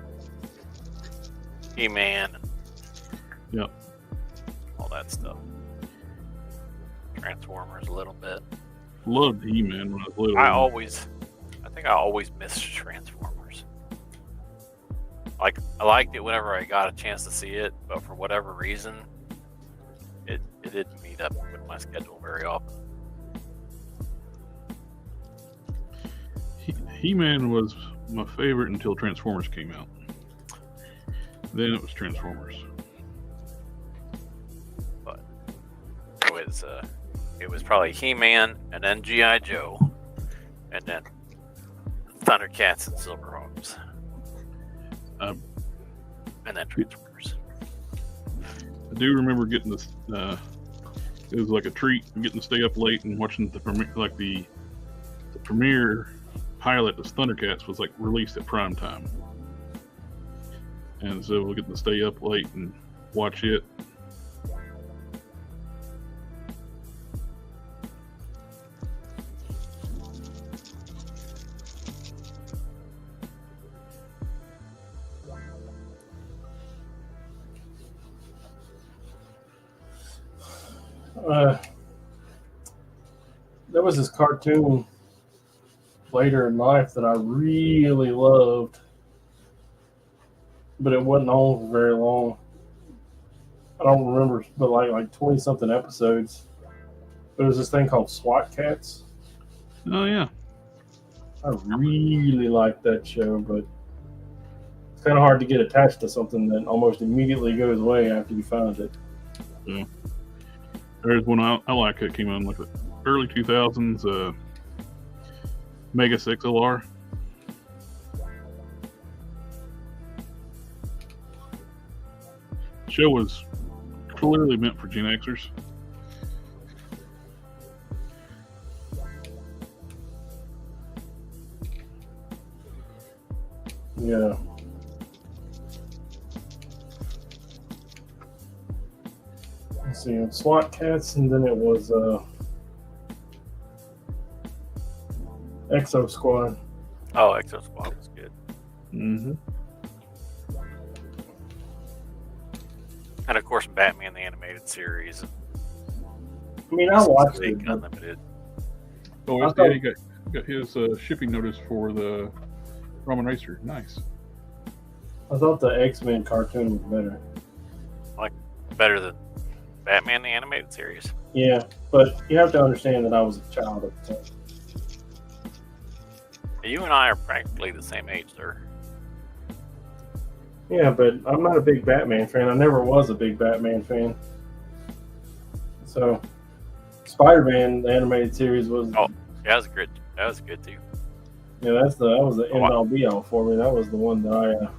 He-Man and
Yep.
all that stuff. Transformers a little bit.
Loved He-Man when I was little.
I think I always missed Transformers. Like, I liked it whenever I got a chance to see it, but for whatever reason, it didn't meet up with my schedule very often.
He-Man was my favorite until Transformers came out. Then it was Transformers.
But it was probably He-Man, and then G.I. Joe, and then Thundercats and Silverhawks. And then Transformers.
I do remember getting this. It was like a treat, getting to stay up late and watching the premiere pilot of Thundercats was like released at prime time, and so we're getting to stay up late and watch it.
There was this cartoon later in life that I really loved, but it wasn't on for very long. I don't remember, but like 20 something episodes. There was this thing called SWAT Cats.
Oh yeah,
I really liked that show, but it's kind of hard to get attached to something that almost immediately goes away after you find it.
yeah. There's one I like that came on like the early 2000s. Mega XLR. The show was clearly meant for Gen Xers.
Yeah. Let's see, SWAT Cats, and then it was Exo Squad.
Oh, Exo Squad was good.
Mm-hmm.
And of course, Batman the Animated Series.
I mean, I watched it.
Unlimited.
Oh, his daddy got his shipping notice for the Ramen Racer. Nice.
I thought the X-Men cartoon was better.
Better than Batman the Animated Series.
Yeah, but you have to understand that I was a child at the time.
You and I are practically the same age, sir.
Yeah, but I'm not a big Batman fan. I never was a big Batman fan. So, Spider-Man, the animated series was.
Oh, yeah, that was good. That was good too.
Yeah, that was the end all be all for me. That was the one that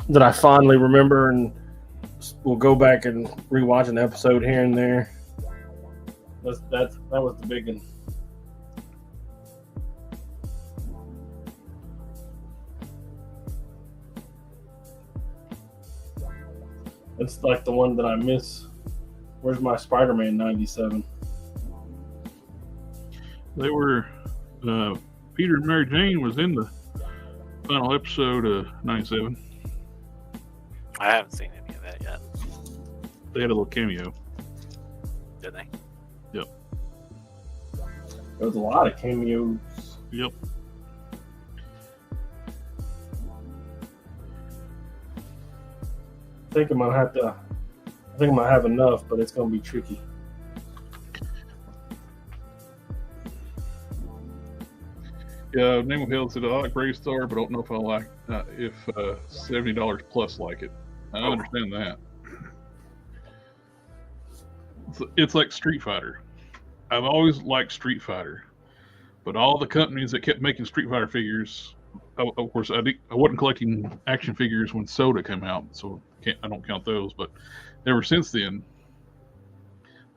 that I fondly remember, and we'll go back and rewatch an episode here and there. That was the big one. It's like the one that I miss. Where's my Spider-Man 97?
They were Peter and Mary Jane was in the final episode of 97.
I haven't seen any of that yet.
They had a little cameo.
Did they?
Yep.
There was a lot of cameos.
Yep.
I think I might have enough, but it's going to be tricky.
Yeah, Name of Hell said I like Brave Star, but I don't know if I like if $70 plus like it. I understand that. It's like Street Fighter. I've always liked Street Fighter, but all the companies that kept making Street Fighter figures, of course, I wasn't collecting action figures when Soda came out, so I don't count those. But ever since then,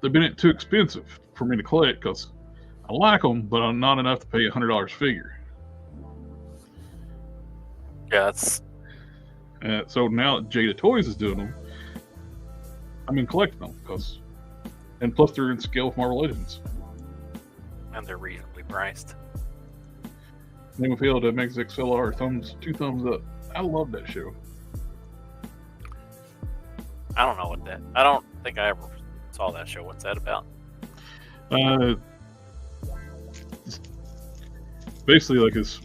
they've been too expensive for me to collect because I like them, but I'm not enough to pay $100 figure.
Yeah, that's.
So now that Jada Toys is doing them, I'm in collecting them and plus they're in scale with Marvel Legends.
And they're reasonably priced.
Name of Field makes XLR two thumbs up. I love that show.
I don't know what that. I don't think I ever saw that show. What's that about?
Basically like this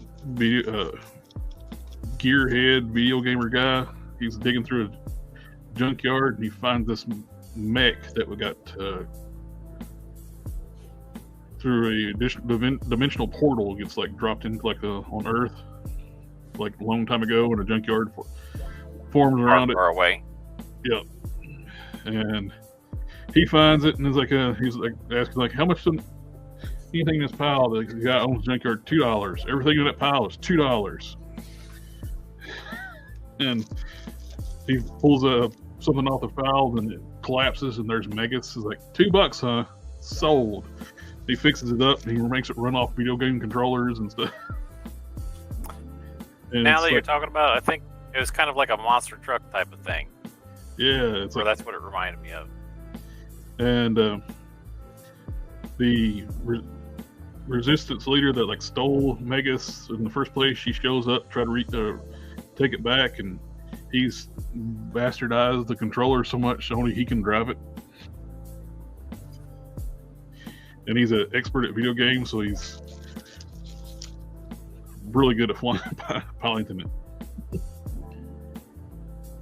gearhead video gamer guy. He's digging through a junkyard and he finds this mech that we got through a dimensional portal. Gets like dropped into like on Earth like a long time ago, in a junkyard forms around
Far
it.
away.
Yep. And he finds it and is like he's like asking like, how much anything in this pile? The guy owns the junkyard, $2. Everything in that pile is $2. And he pulls something off the valve and it collapses and there's Megas. He's like, $2, huh? Sold. He fixes it up and he makes it run off video game controllers and stuff. And
now that you're talking about it, I think it was kind of like a monster truck type of thing.
Yeah, it's
or
like,
that's what it reminded me of.
And the resistance leader that like stole Megas in the first place, she shows up, try to take it back, and he's bastardized the controller so much only he can drive it. And he's an expert at video games, so he's really good at piloting it.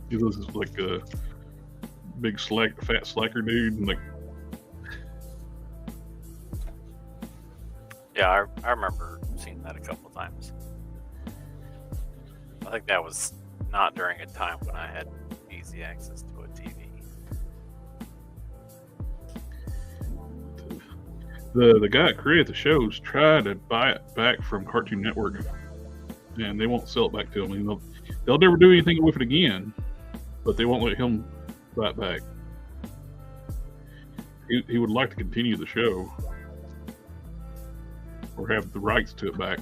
He was like a big fat slacker dude, and like.
Yeah, I remember seeing that a couple times. I think that was not during a time when I had easy access to a TV.
The guy that created the shows tried to buy it back from Cartoon Network, and they won't sell it back to him. I mean, they'll never do anything with it again, but they won't let him buy it back. He would like to continue the show or have the rights to it back.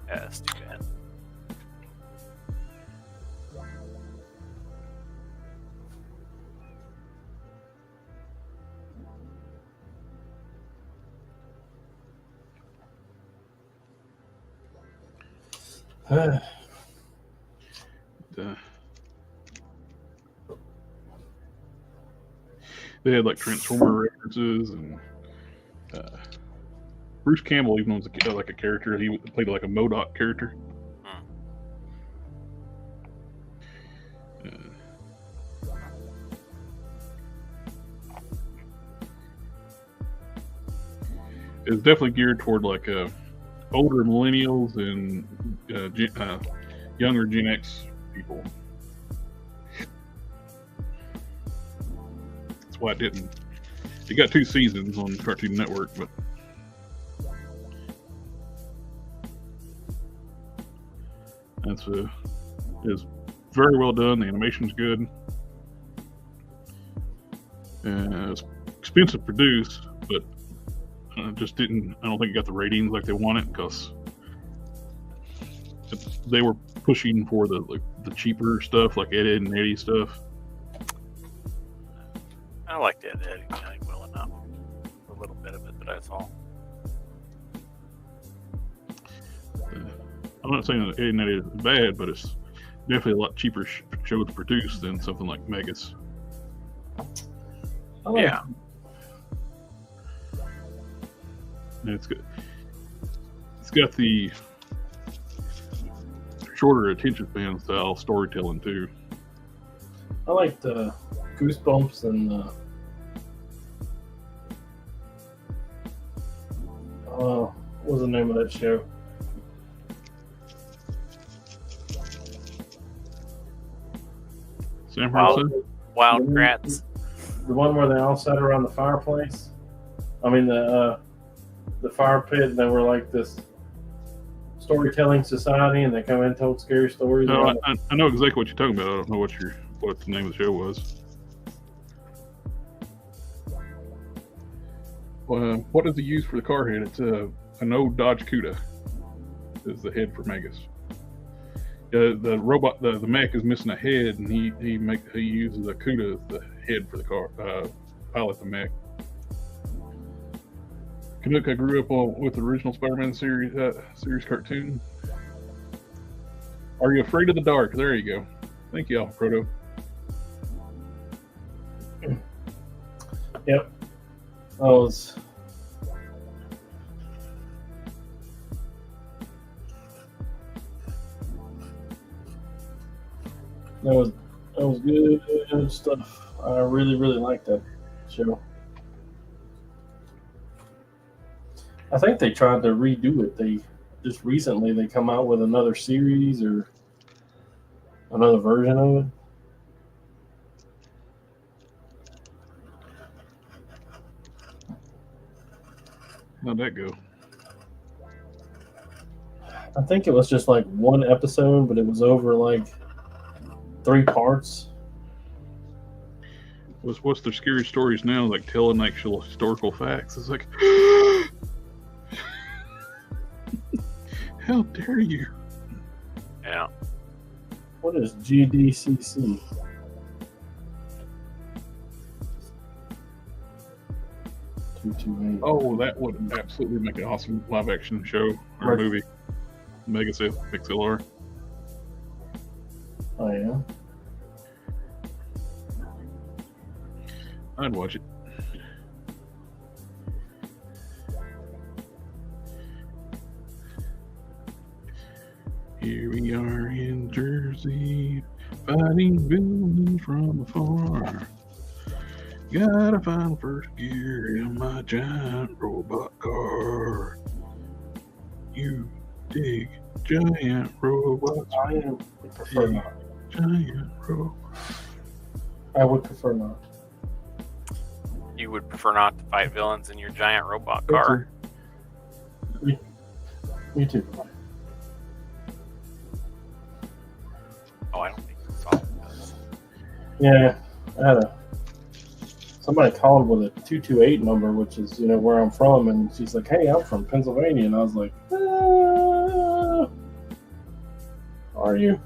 Yeah, that's too bad.
They had like Transformer references, and Bruce Campbell even was like a character. He played like a MODOK character. It's definitely geared toward like older millennials and younger Gen X people. That's why it didn't. It got 2 seasons on Cartoon Network, but it's very well done. The animation's good. It's expensive to produce, but just didn't. I don't think it got the ratings like they wanted because they were pushing for the cheaper stuff, like Ed, Edd and Eddy stuff.
I liked Ed, Edd and Eddy well enough. A little bit of it that I saw.
I'm not saying that Ed and Eddy is bad, but it's definitely a lot cheaper show to produce than something like Megas.
Oh,
yeah.
And it's good. It's got the shorter attention span style storytelling too.
I liked Goosebumps and what was the name of that show?
San Francisco?
Wild Kratts.
The one where they all sat around the fireplace. I mean the fire pit, and they were like this storytelling society, and they come in and told scary stories.
No, I know exactly what you're talking about. I don't know what the name of the show was. Well, what does he use for the car head? It's an old Dodge Cuda. Is the head for Megas. The robot, the mech is missing a head, and he uses a Cuda as the head for the car. Pilot the mech. Canuck, I grew up with the original Spider-Man series cartoon. Are you afraid of the dark? There you go. Thank you, Proto.
Yep. I was. That was good stuff. I really liked that show. I think they tried to redo it. They just recently they come out with another series or another version of it.
How'd that go?
I think it was just like one episode, but it was over like 3 parts.
What's their scary stories now? Like telling actual historical facts. It's like, how dare you?
Yeah.
What is GDCC?
Oh, that would absolutely make an awesome live action show or
Right.
movie. Mega Pixel.
Oh yeah.
I'd watch it. Here we are in Jersey, fighting villains from afar. Gotta find first gear in my giant robot car. You dig giant robots?
I would prefer not.
Giant robots.
I would prefer not.
You would prefer not to fight villains in your giant robot car?
Me too.
Oh, I don't think that's all it does.
Yeah, I had somebody called with a 228 number, which is where I'm from, and she's like, "Hey, I'm from Pennsylvania," and I was like, "Are you?"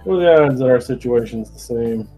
Well, the odds that our situation's the same.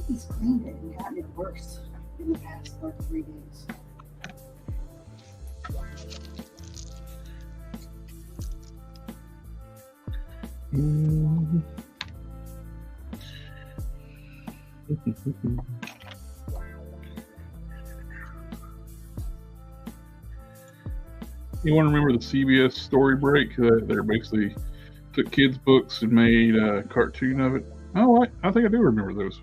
He's cleaned it and gotten it worse in the past 3 days.
You want to remember the CBS story break? They basically took kids' books and made a cartoon of it. Oh, I think I do remember those.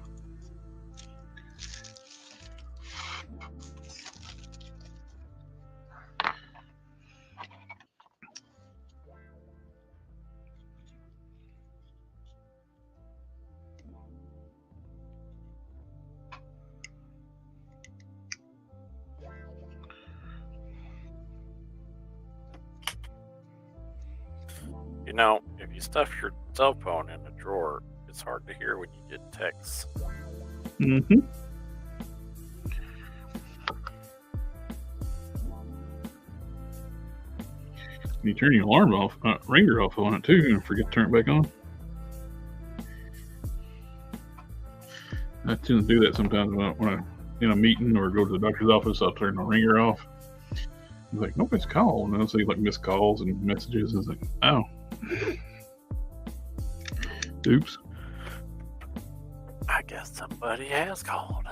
If you stuff your cell phone in a drawer, it's hard to hear when you get texts.
Mm-hmm. You turn your alarm off, ringer off on it too, and forget to turn it back on. I tend to do that sometimes when I'm in a meeting or go to the doctor's office. I'll turn the ringer off. It's like, nobody's called. And I'll see like missed calls and messages. And it's like, oh. Oops.
I guess somebody has called.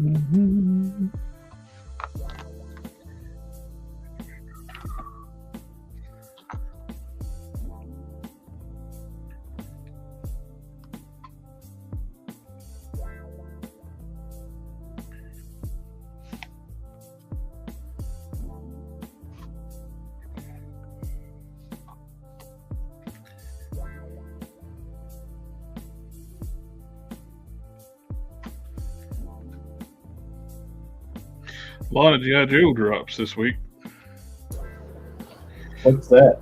Mhm. A lot of G.I. Joe drops this week.
What's that?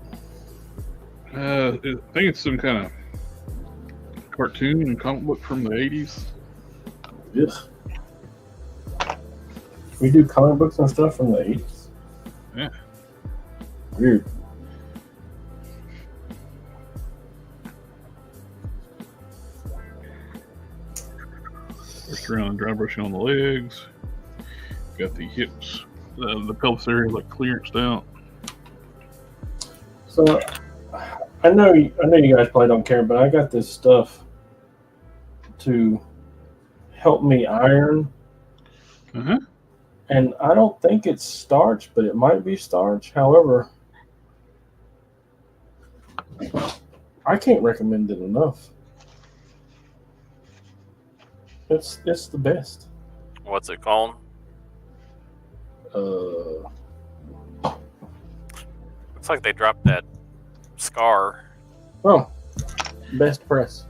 I think it's some kind of cartoon and comic book from the 80s.
Yes. We do comic books and stuff from the 80s.
Yeah.
Weird.
First round dry brushing on the legs. Got the hips, the pelvis area like clearanced out.
So, I know you guys probably don't care, but I got this stuff to help me iron.
Uh-huh.
And I don't think it's starch, but it might be starch. However, I can't recommend it enough. It's the best.
What's it called?
Uh,
Looks like they dropped that scar.
oh, best press.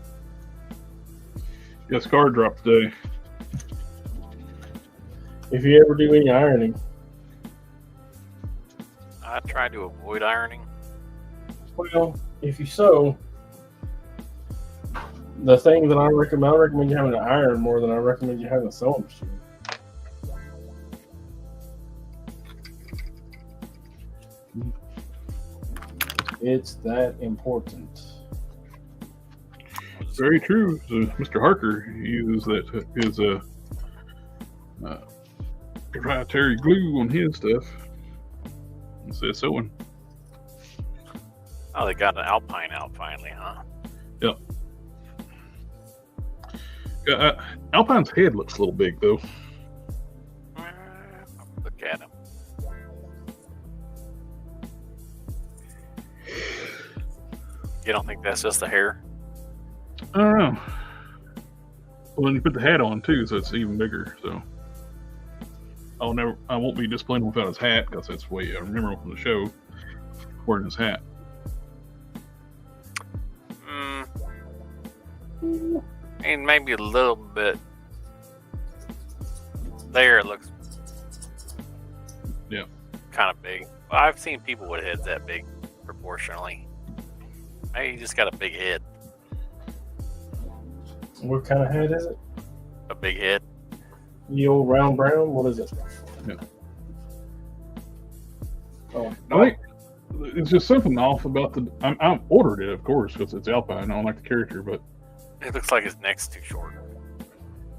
Yeah, Scar dropped today.
If you ever do any ironing,
I tried to avoid ironing.
well, if you sew, the thing that I recommend you having an iron more than I recommend you having a sewing machine. It's that important.
Very true. So Mr. Harker uses that his proprietary glue on his stuff. It says sewing.
Oh, they got an Alpine out finally, huh?
Yep. Alpine's head looks a little big though.
Look at him. You don't think that's just the hair?
I don't know. Well, then you put the hat on too, so it's even bigger. So I won't be disappointed without his hat because that's the way I remember him from the show wearing his hat.
And maybe a little bit there. It looks, kind of big. Well, I've seen people with heads that big proportionally. Maybe you just got a big head.
What kind of hat is it?
A big head.
The old round brown? What is it?
Yeah.
Oh,
I think it's just something off about the. I ordered it, of course, because it's Alpine. I don't like the character, but
It looks like his neck's too short.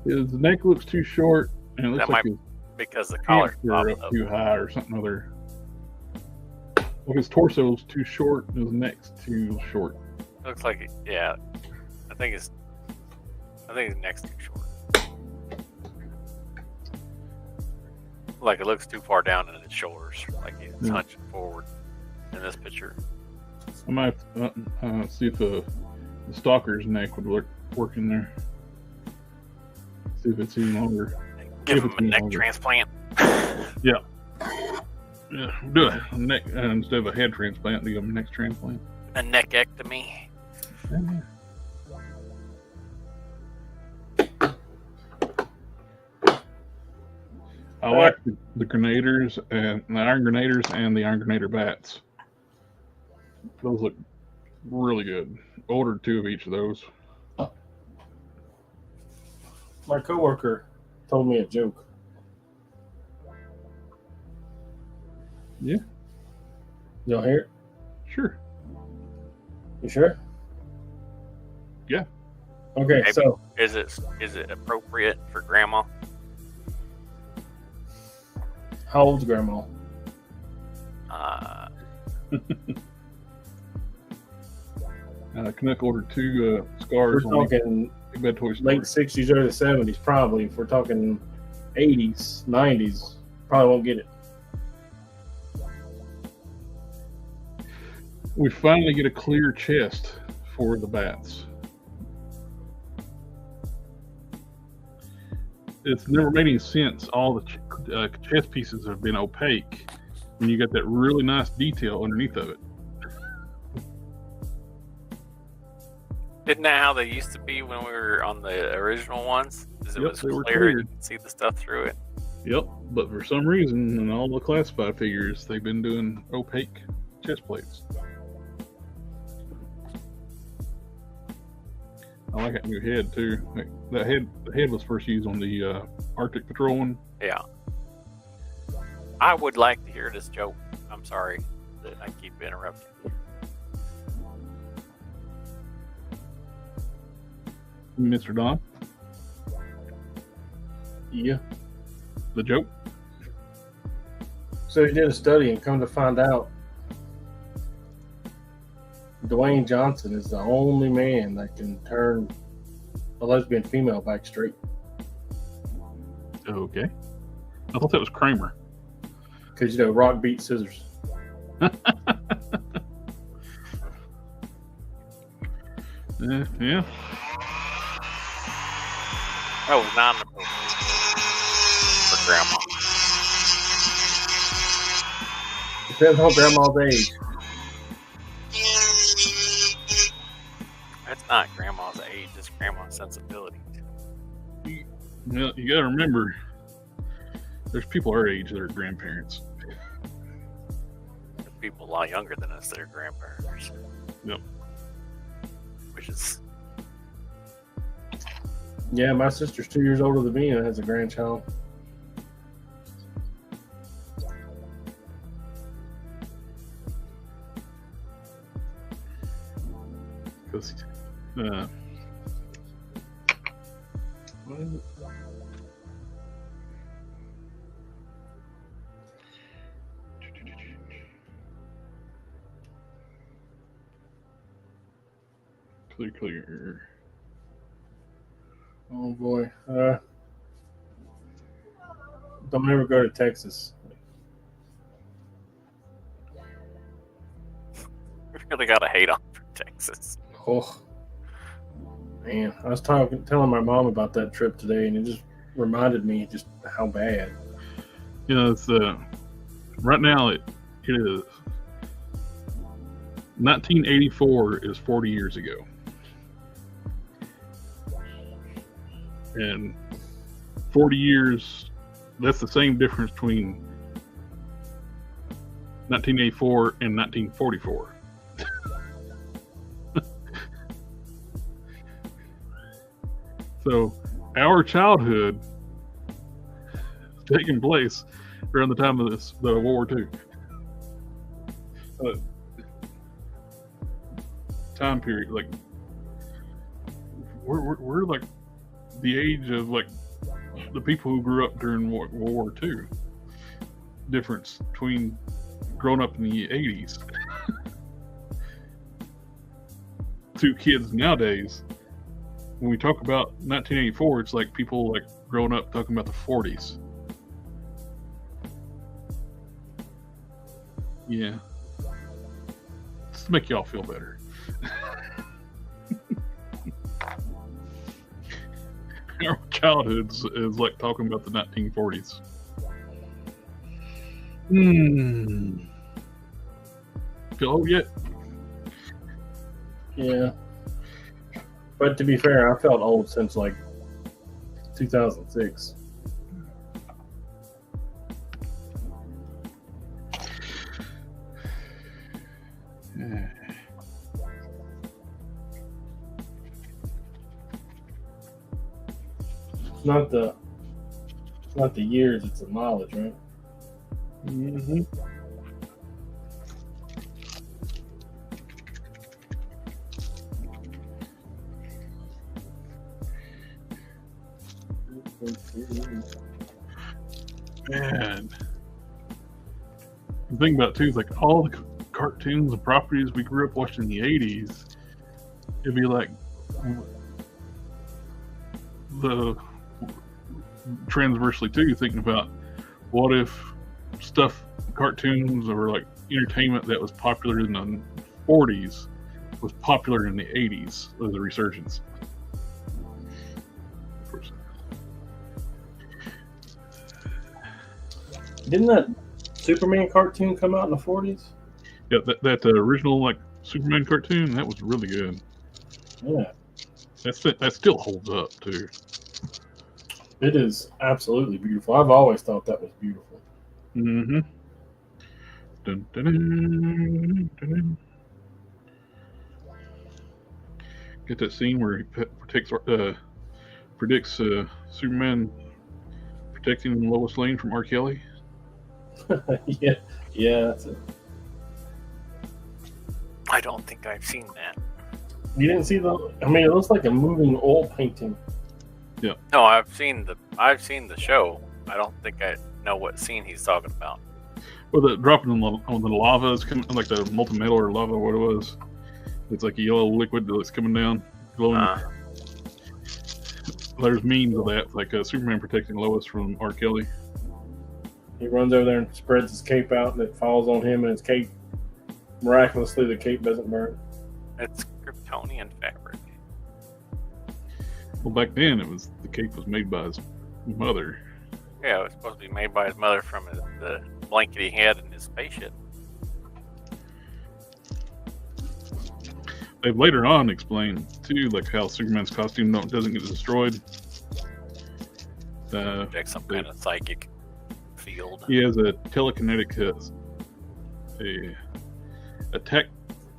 his neck looks too short, and it looks
That
like
might
his
because the collar's
pants are
popped
up
up.
too high or something other. Like his torso's too short, and his neck's too short.
Looks like it, yeah. I think his neck's too short. Like it looks too far down in his shoulders. Like he's hunching forward in this picture.
I might see if the stalker's neck would work in there. See if it's any longer.
Give
If
him
it's
a
any
neck
longer.
transplant.
Yeah, do a neck instead of a head transplant. Do a neck transplant.
A neckectomy.
I like the grenaders and the iron grenaders and the iron grenader bats. Those look really good. Ordered 2 of each of those.
my coworker told me a joke.
Yeah.
Y'all hear it?
Sure.
You sure?
Yeah.
Okay,
Maybe.
so
Is it appropriate for grandma?
how old's grandma?
Canuck ordered 2 scars
We're
on
talking
Big Bad Toy Story.
late 60s, early 70s, probably. If we're talking 80s, 90s, probably won't get it.
We finally get a clear chest for the bats. It's never made any sense. All the chest pieces have been opaque, and you got that really nice detail underneath of it.
Isn't that how they used to be when we were on the original ones? Because it
Yep,
was
they were
clear and
clear.
you could see the stuff through it.
Yep, but for some reason, in all the classified figures, they've been doing opaque chest plates. I like that new head too. The head was first used on the Arctic Patrol one.
Yeah. I would like to hear this joke. I'm sorry that I keep interrupting you.
Mr. Don,
Yeah.
the joke.
So he did a study and come to find out Dwayne Johnson is the only man that can turn a lesbian female back straight.
Okay. I thought that was Kramer.
Because, you know, rock beats scissors.
Yeah.
That was not appropriate for grandma.
Depends on grandma's age.
That's not grandma's age, it's grandma's sensibility.
Well, you gotta remember, there's people our age that are grandparents.
There's people a lot younger than us that are grandparents.
Yep.
Which is,
Yeah, my sister's 2 years older than me and has a grandchild.
Because, what is it? Clear.
Oh boy. Don't ever go to Texas.
we really got to hate on for Texas.
Oh. Man, I was telling my mom about that trip today and it just reminded me just how bad.
You know, it's right now it is 1984 is 40 years ago. And 40 years, that's the same difference between 1984 and 1944. So our childhood is taking place around the time of the World War II. Time period, like we're like the age of like the people who grew up during World War II. Difference between growing up in the 80s to kids nowadays. When we talk about 1984, it's like people like growing up talking about the 40s. Yeah. Just to make y'all feel better. Our childhood is like talking about the 1940s. Feel old yet?
Yeah. But to be fair, I felt old since like 2006. It's not the years, it's the knowledge, right?
Mm-hmm. Man, the thing about it too is like all the cartoons and properties we grew up watching in the 80s, it'd be like the transversely too, thinking about what if stuff, cartoons or like entertainment that was popular in the 40s was popular in the 80s as a resurgence.
Didn't that Superman cartoon come out in the 40s?
Yeah, that original like Superman cartoon, that was really good.
Yeah.
That still holds up too.
It is absolutely beautiful. I've always thought that was beautiful.
Mm-hmm. Dun, dun, dun, dun, dun. Get that scene where he predicts Superman protecting Lois Lane from R. Kelly.
Yeah, that's it.
I don't think I've seen that.
You didn't see the? I mean, it looks like a moving oil painting.
No, I've seen the show. I don't think I know what scene he's talking about.
Well, the dropping on the lava is coming, like the molten metal or lava, what it was. It's like a yellow liquid that's coming down, glowing. There's memes of that, like Superman protecting Lois from R. Kelly.
He runs over there and spreads his cape out, and it falls on him and his cape. Miraculously, the cape doesn't burn.
It's Kryptonian fabric.
Well, back then, the cape was made by his mother.
Yeah, it was supposed to be made by his mother from the blanket he had in his spaceship.
They've later on explained too, like how Superman's costume doesn't get destroyed.
Project some kind of psychic field.
He has a telekinetic,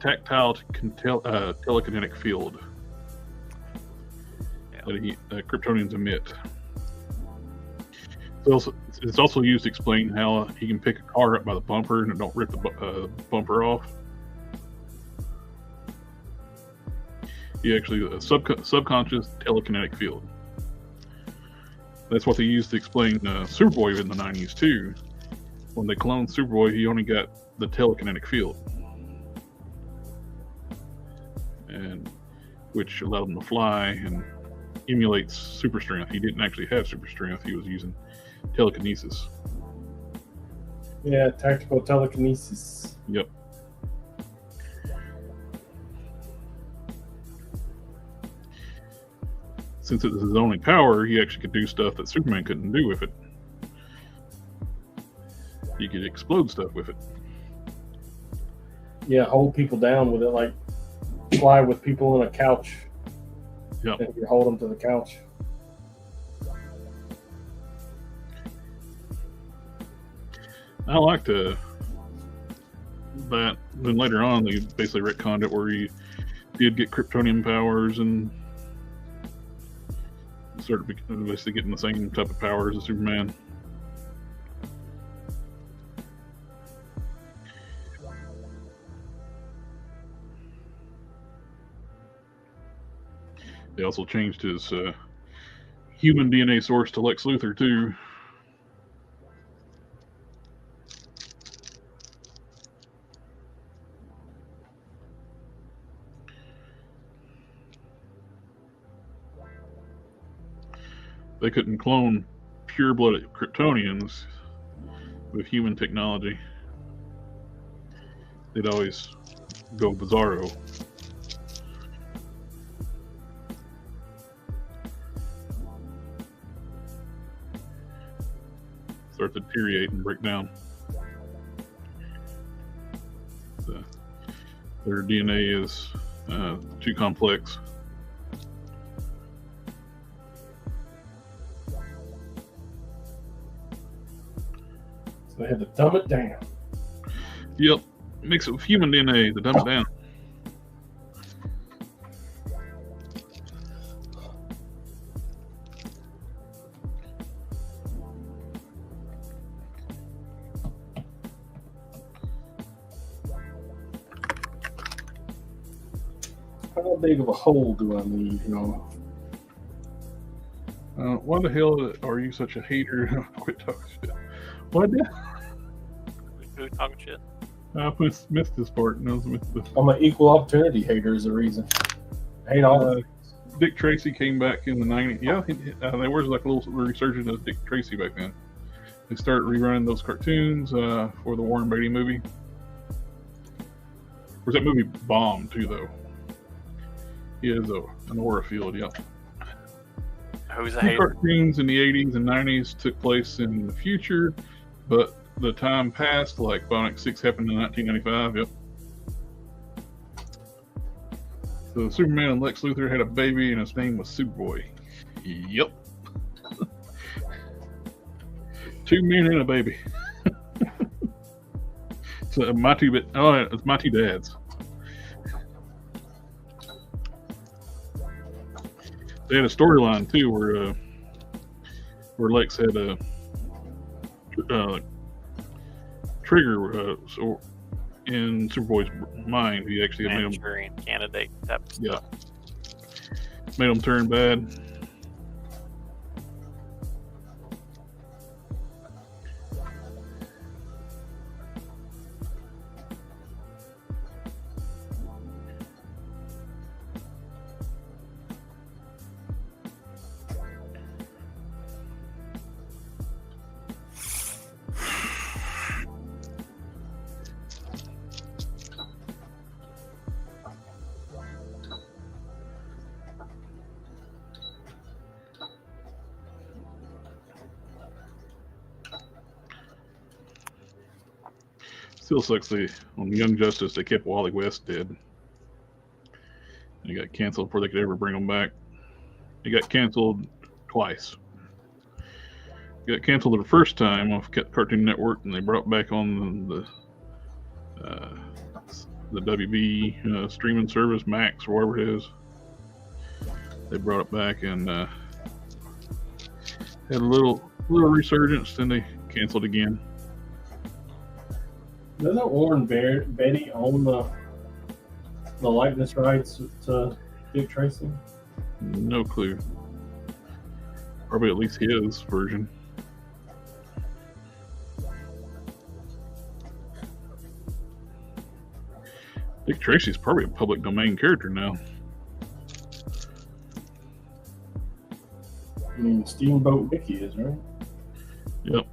tactile telekinetic field that Kryptonians emit. It's also used to explain how he can pick a car up by the bumper and it don't rip the bumper off. He actually a subconscious telekinetic field. That's what they used to explain Superboy in the 90s too. When they cloned Superboy, he only got the telekinetic field, and which allowed him to fly and emulates super strength. He didn't actually have super strength. He was using telekinesis.
Yeah, tactical telekinesis.
Yep. Since it was his only power, he actually could do stuff that Superman couldn't do with it. He could explode stuff with it.
Yeah, hold people down with it, like fly with people on a couch.
Yep.
And you hold them to the couch.
I liked that. Then later on, they basically retconned it where he did get Kryptonian powers and started basically getting the same type of powers as Superman. They also changed his human DNA source to Lex Luthor too. They couldn't clone pure-blooded Kryptonians with human technology. They'd always go bizarro. Start to deteriorate and break down. Their DNA is too complex.
So they had to dumb it down.
Yep. Mix it with human DNA to dumb it down.
How big of a hole do I need, you know?
Why the hell are you such a hater? Quit talking shit. What?
Who talking shit?
I missed this part. No, missed this.
I'm an equal opportunity hater is the reason. I hate all of it.
Dick Tracy came back in the 90s. Yeah, there was like a little resurgence of Dick Tracy back then. They started rerunning those cartoons for the Warren Beatty movie. Of course, that movie bombed too, though. He is an aura field, yeah.
Who's a
The
hater?
cartoons in the 80s and 90s took place in the future, but the time passed, like Bionic 6 happened in 1995, yep. So Superman and Lex Luthor had a baby, and his name was Superboy. Yep. 2 men and a baby. So it's my two dads. They had a storyline too where Lex had a trigger so in Superboy's mind. He actually had made him,
Manchurian candidate type of
yeah,
stuff.
made him turn bad. Still sucks on Young Justice they kept Wally West dead. He got canceled before they could ever bring him back. He got canceled twice. He got canceled the first time off Cartoon Network, and they brought back on the WB streaming service, Max or whatever it is. They brought it back and had a little resurgence, then they canceled again.
Doesn't Warren Beatty own the likeness rights to Dick Tracy?
No clue. Probably at least his version. Dick Tracy's probably a public domain character now.
I mean, Steamboat Mickey is, right?
Yep.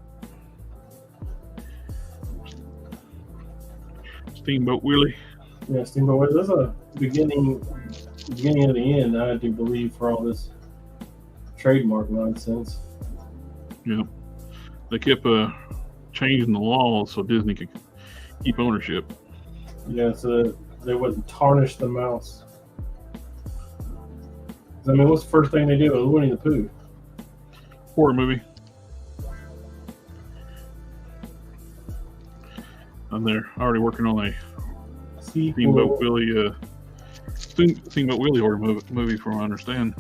Steamboat Willie.
Yeah, Steamboat Mickey. That's a beginning of the end, I do believe, for all this trademark nonsense.
Yep. They kept changing the laws so Disney could keep ownership.
Yeah, so they wouldn't tarnish the mouse. I mean, what's the first thing they did with Winnie the Pooh?
Horror movie. And they're already working on a Steamboat Willie horror movie, from what I understand.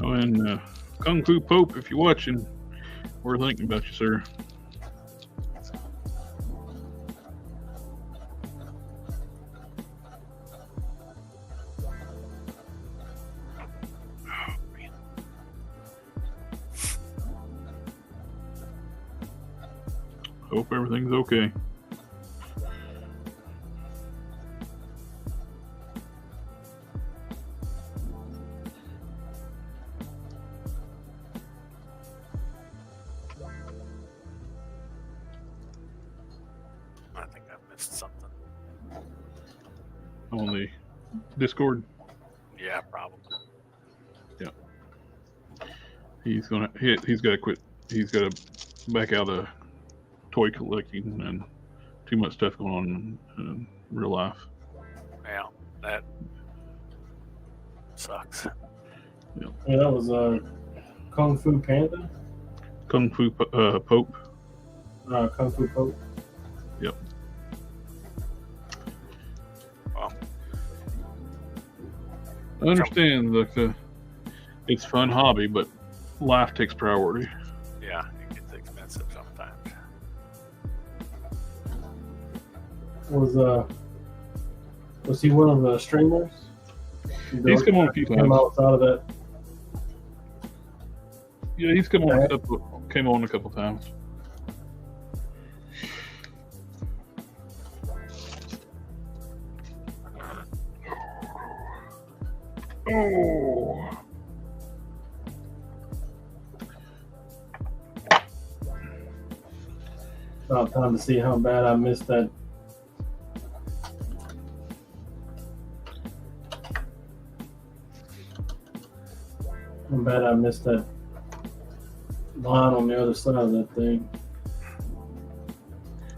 Oh, and Kung Fu Pope, if you're watching, we're thinking about you, sir. Hope everything's okay.
I think I missed something.
On the Discord.
Yeah, probably.
Yeah. He's got to quit. He's got to back out of toy collecting and too much stuff going on in real life.
Yeah, that sucks.
Yeah, that was Kung Fu Panda.
Kung Fu Pope.
Kung Fu Pope.
Yep.
Well,
I understand that it's a fun hobby, but life takes priority.
yeah, it gets expensive sometimes.
Was he one of the streamers?
He's come on a few
Came
times.
outside of that.
Yeah, he's come on a couple times. Oh.
About time to see how bad I missed that. How bad I missed that line on the other side of that thing.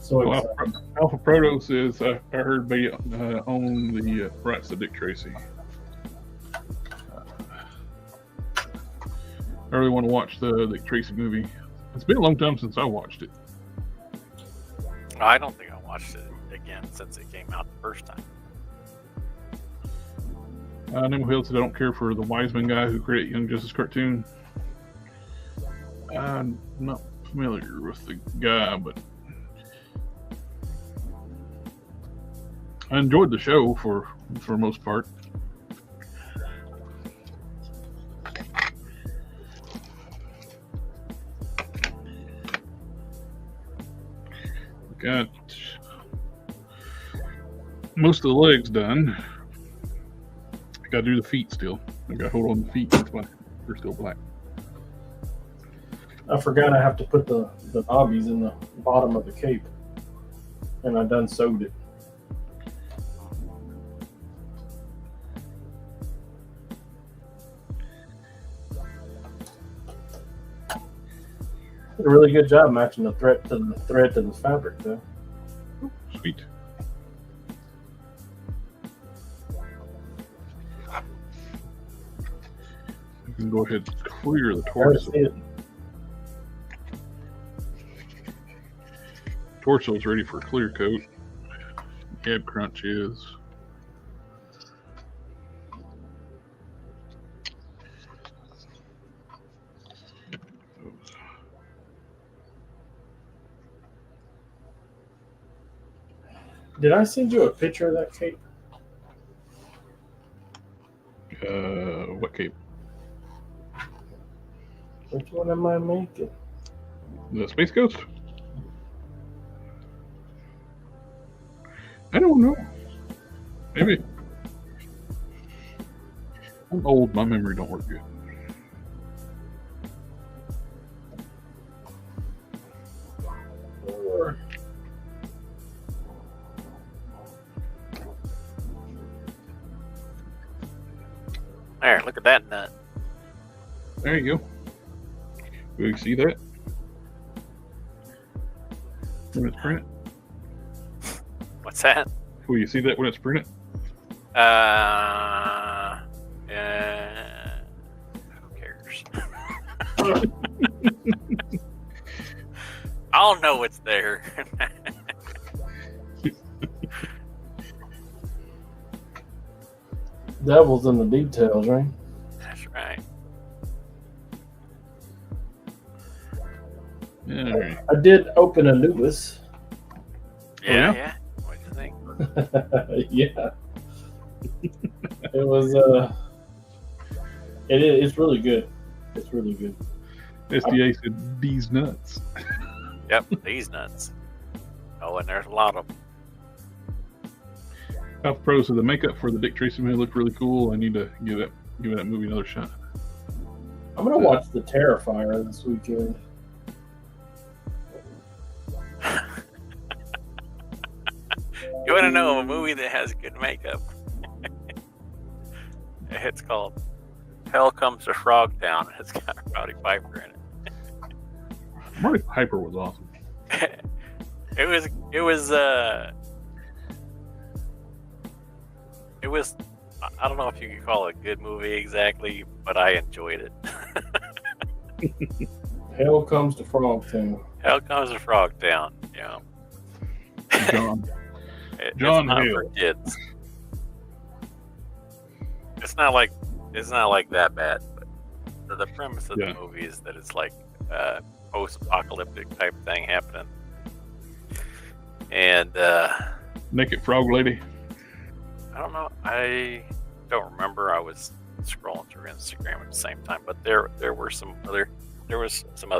So
Well,
excited.
Alpha Proto says I heard they own the rights to Dick Tracy. I really want to watch the Dick Tracy movie. It's been a long time since I watched it.
I don't think I watched it again since it came out the first time.
Nemo Hill said I don't care for the Wiseman guy who created Young Justice cartoon. I'm not familiar with the guy, but I enjoyed the show for the most part. Got most of the legs done. I gotta do the feet still. I gotta hold on the feet. That's why they're still black.
I forgot I have to put the bobbies in the bottom of the cape, and I done sewed it. Did a really good job matching the thread to the fabric, though.
Sweet. You can go ahead and clear the
I
torso.
see it.
Torso is ready for a clear coat. Ab crunch is.
Did I send you a picture of that cape?
What cape?
Which one am I making?
The Space Ghost? I don't know. Maybe. I'm old. My memory don't work good.
Or
There, look at that nut.
There you go. Do you see that? When it's printed?
What's that?
Will you see that when it's printed?
Who cares? I'll know it's there.
devil's in the details, right?
That's right.
Yeah, all right.
I did open Anubis.
Yeah,
yeah?
yeah. What do you think?
Yeah. It was it's really good. It's really good.
SDA said these nuts.
Yep, these nuts. Oh, and there's a lot of them.
Alpha Pro said the makeup for the Dick Tracy movie looked really cool. I need to give that movie another shot.
I'm gonna watch The Terrifier this weekend.
You want to know a movie that has good makeup? It's called Hell Comes to Frogtown. It's got Rowdy Piper in it.
Marty Piper was awesome.
It was I don't know if you could call it a good movie exactly, but I enjoyed it.
Hell comes to Frogtown.
Hell comes to Frogtown. Yeah.
John.
It's
John
not
Hale.
for kids. It's not like that bad. But the premise of the movie is that it's like a post-apocalyptic type thing happening. And
Naked Frog Lady.
I don't know. I don't remember. I was scrolling through Instagram at the same time, but there were some other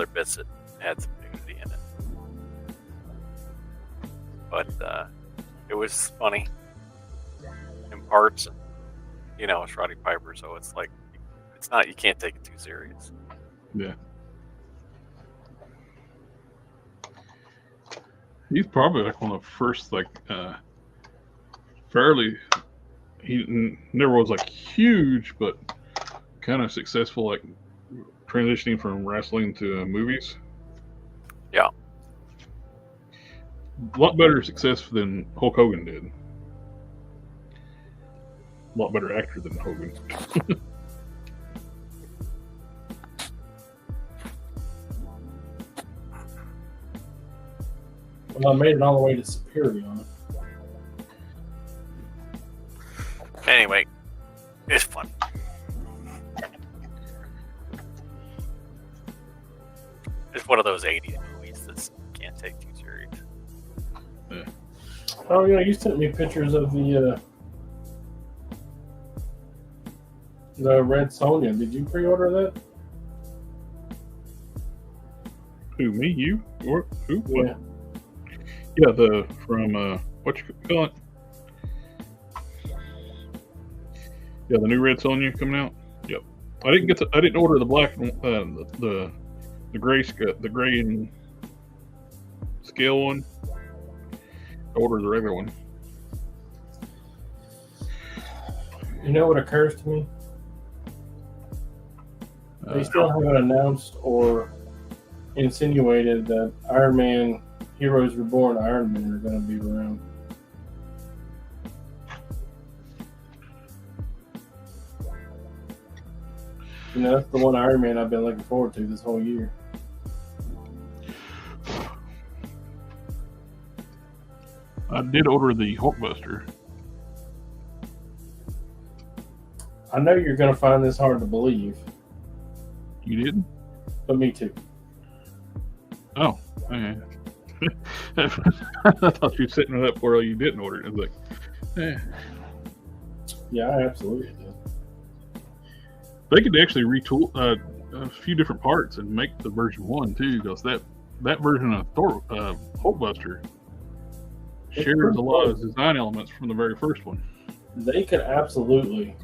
bits that had some nudity in it. But it was funny in parts. You know, it's Roddy Piper, so it's like you can't take it too serious.
Yeah. He's probably like one of the first, like, fairly, he never was like huge, but kind of successful, like transitioning from wrestling to movies.
Yeah.
A lot better success than Hulk Hogan did. A lot better actor than Hogan.
Well, I made it all the way to Superior.
Anyway, it's fun. It's one of those 80s movies that you can't take too serious.
Yeah.
Oh yeah, you sent me pictures of the Red Sonja. Did you pre-order that?
Who, me, you, or who?
Yeah.
Yeah, from what you call it? Yeah, the new Red Sonja coming out. Yep. I didn't order the black, the gray and scale one. I ordered the regular one.
You know what occurs to me? They still haven't announced or insinuated that Iron Man, Heroes Reborn Iron Man are going to be around. You know, that's the one Iron Man I've been looking forward to this whole year.
I did order the Hulkbuster.
I know you're going to find this hard to believe,
You didn't?
but me too.
Oh, okay. I thought you were setting it up where you didn't order it. I was like,
Yeah, I absolutely did.
They could actually retool a few different parts and make the version 1 too, because that version of Hulkbuster shares a lot of design elements from the very first one.
They could absolutely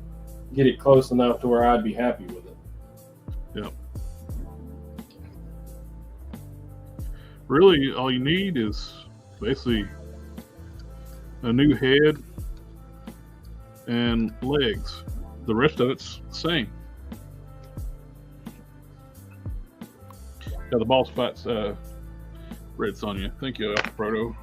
get it close enough to where I'd be happy with it.
Yep. Really, all you need is basically a new head and legs. The rest of it's the same. Yeah, the boss fights Red Sonja. Thank you, Proto.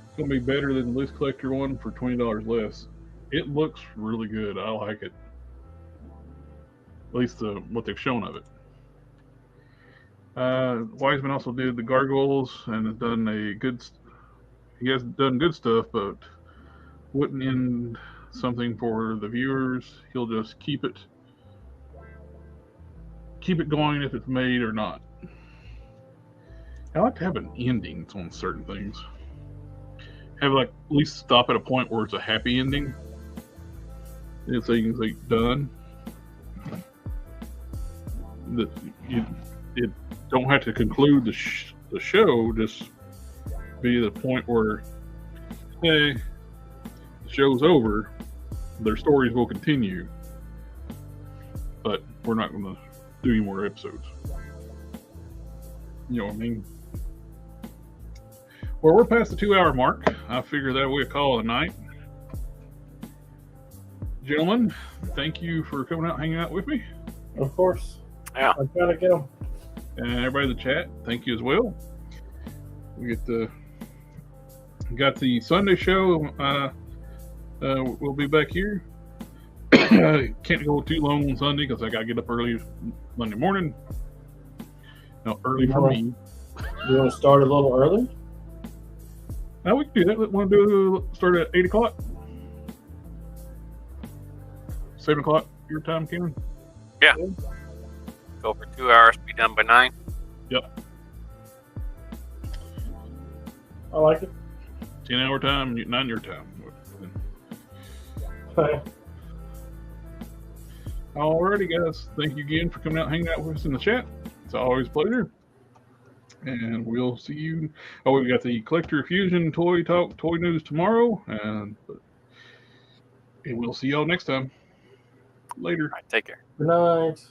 It's gonna be better than the List Collector one for $20 less. It looks really good. I like it. At least what they've shown of it. Wiseman also did the gargoyles and has done he has done good stuff, but wouldn't end something for the viewers. He'll just keep it going if it's made or not. I like to have an ending on certain things. Have like at least stop at a point where it's a happy ending, and so you can say done. That you don't have to conclude the show. Just be the point where, hey, the show's over. Their stories will continue, but we're not going to do any more episodes. You know what I mean? Well, we're past the 2-hour mark. I figure that we call it a night. Gentlemen, thank you for coming out and hanging out with me.
Of course.
Yeah.
I gotta get them.
And everybody in the chat, thank you as well. We got the Sunday show. We'll be back here. Can't go too long on Sunday because I got to get up early Monday morning. No, early for me.
You want to start a little early?
Now we can do that. Want to start at 8 o'clock? 7 o'clock your time, Cameron?
Yeah. Go for 2 hours, be done by 9.
Yep.
I like it.
10-hour time, 9 your time.
Okay.
Alrighty, guys. Thank you again for coming out and hanging out with us in the chat. It's always a pleasure. And we'll see you. Oh, we've got the Collector Fusion Toy Talk, Toy News tomorrow. And we'll see y'all next time. Later.
All right, take care.
Good night.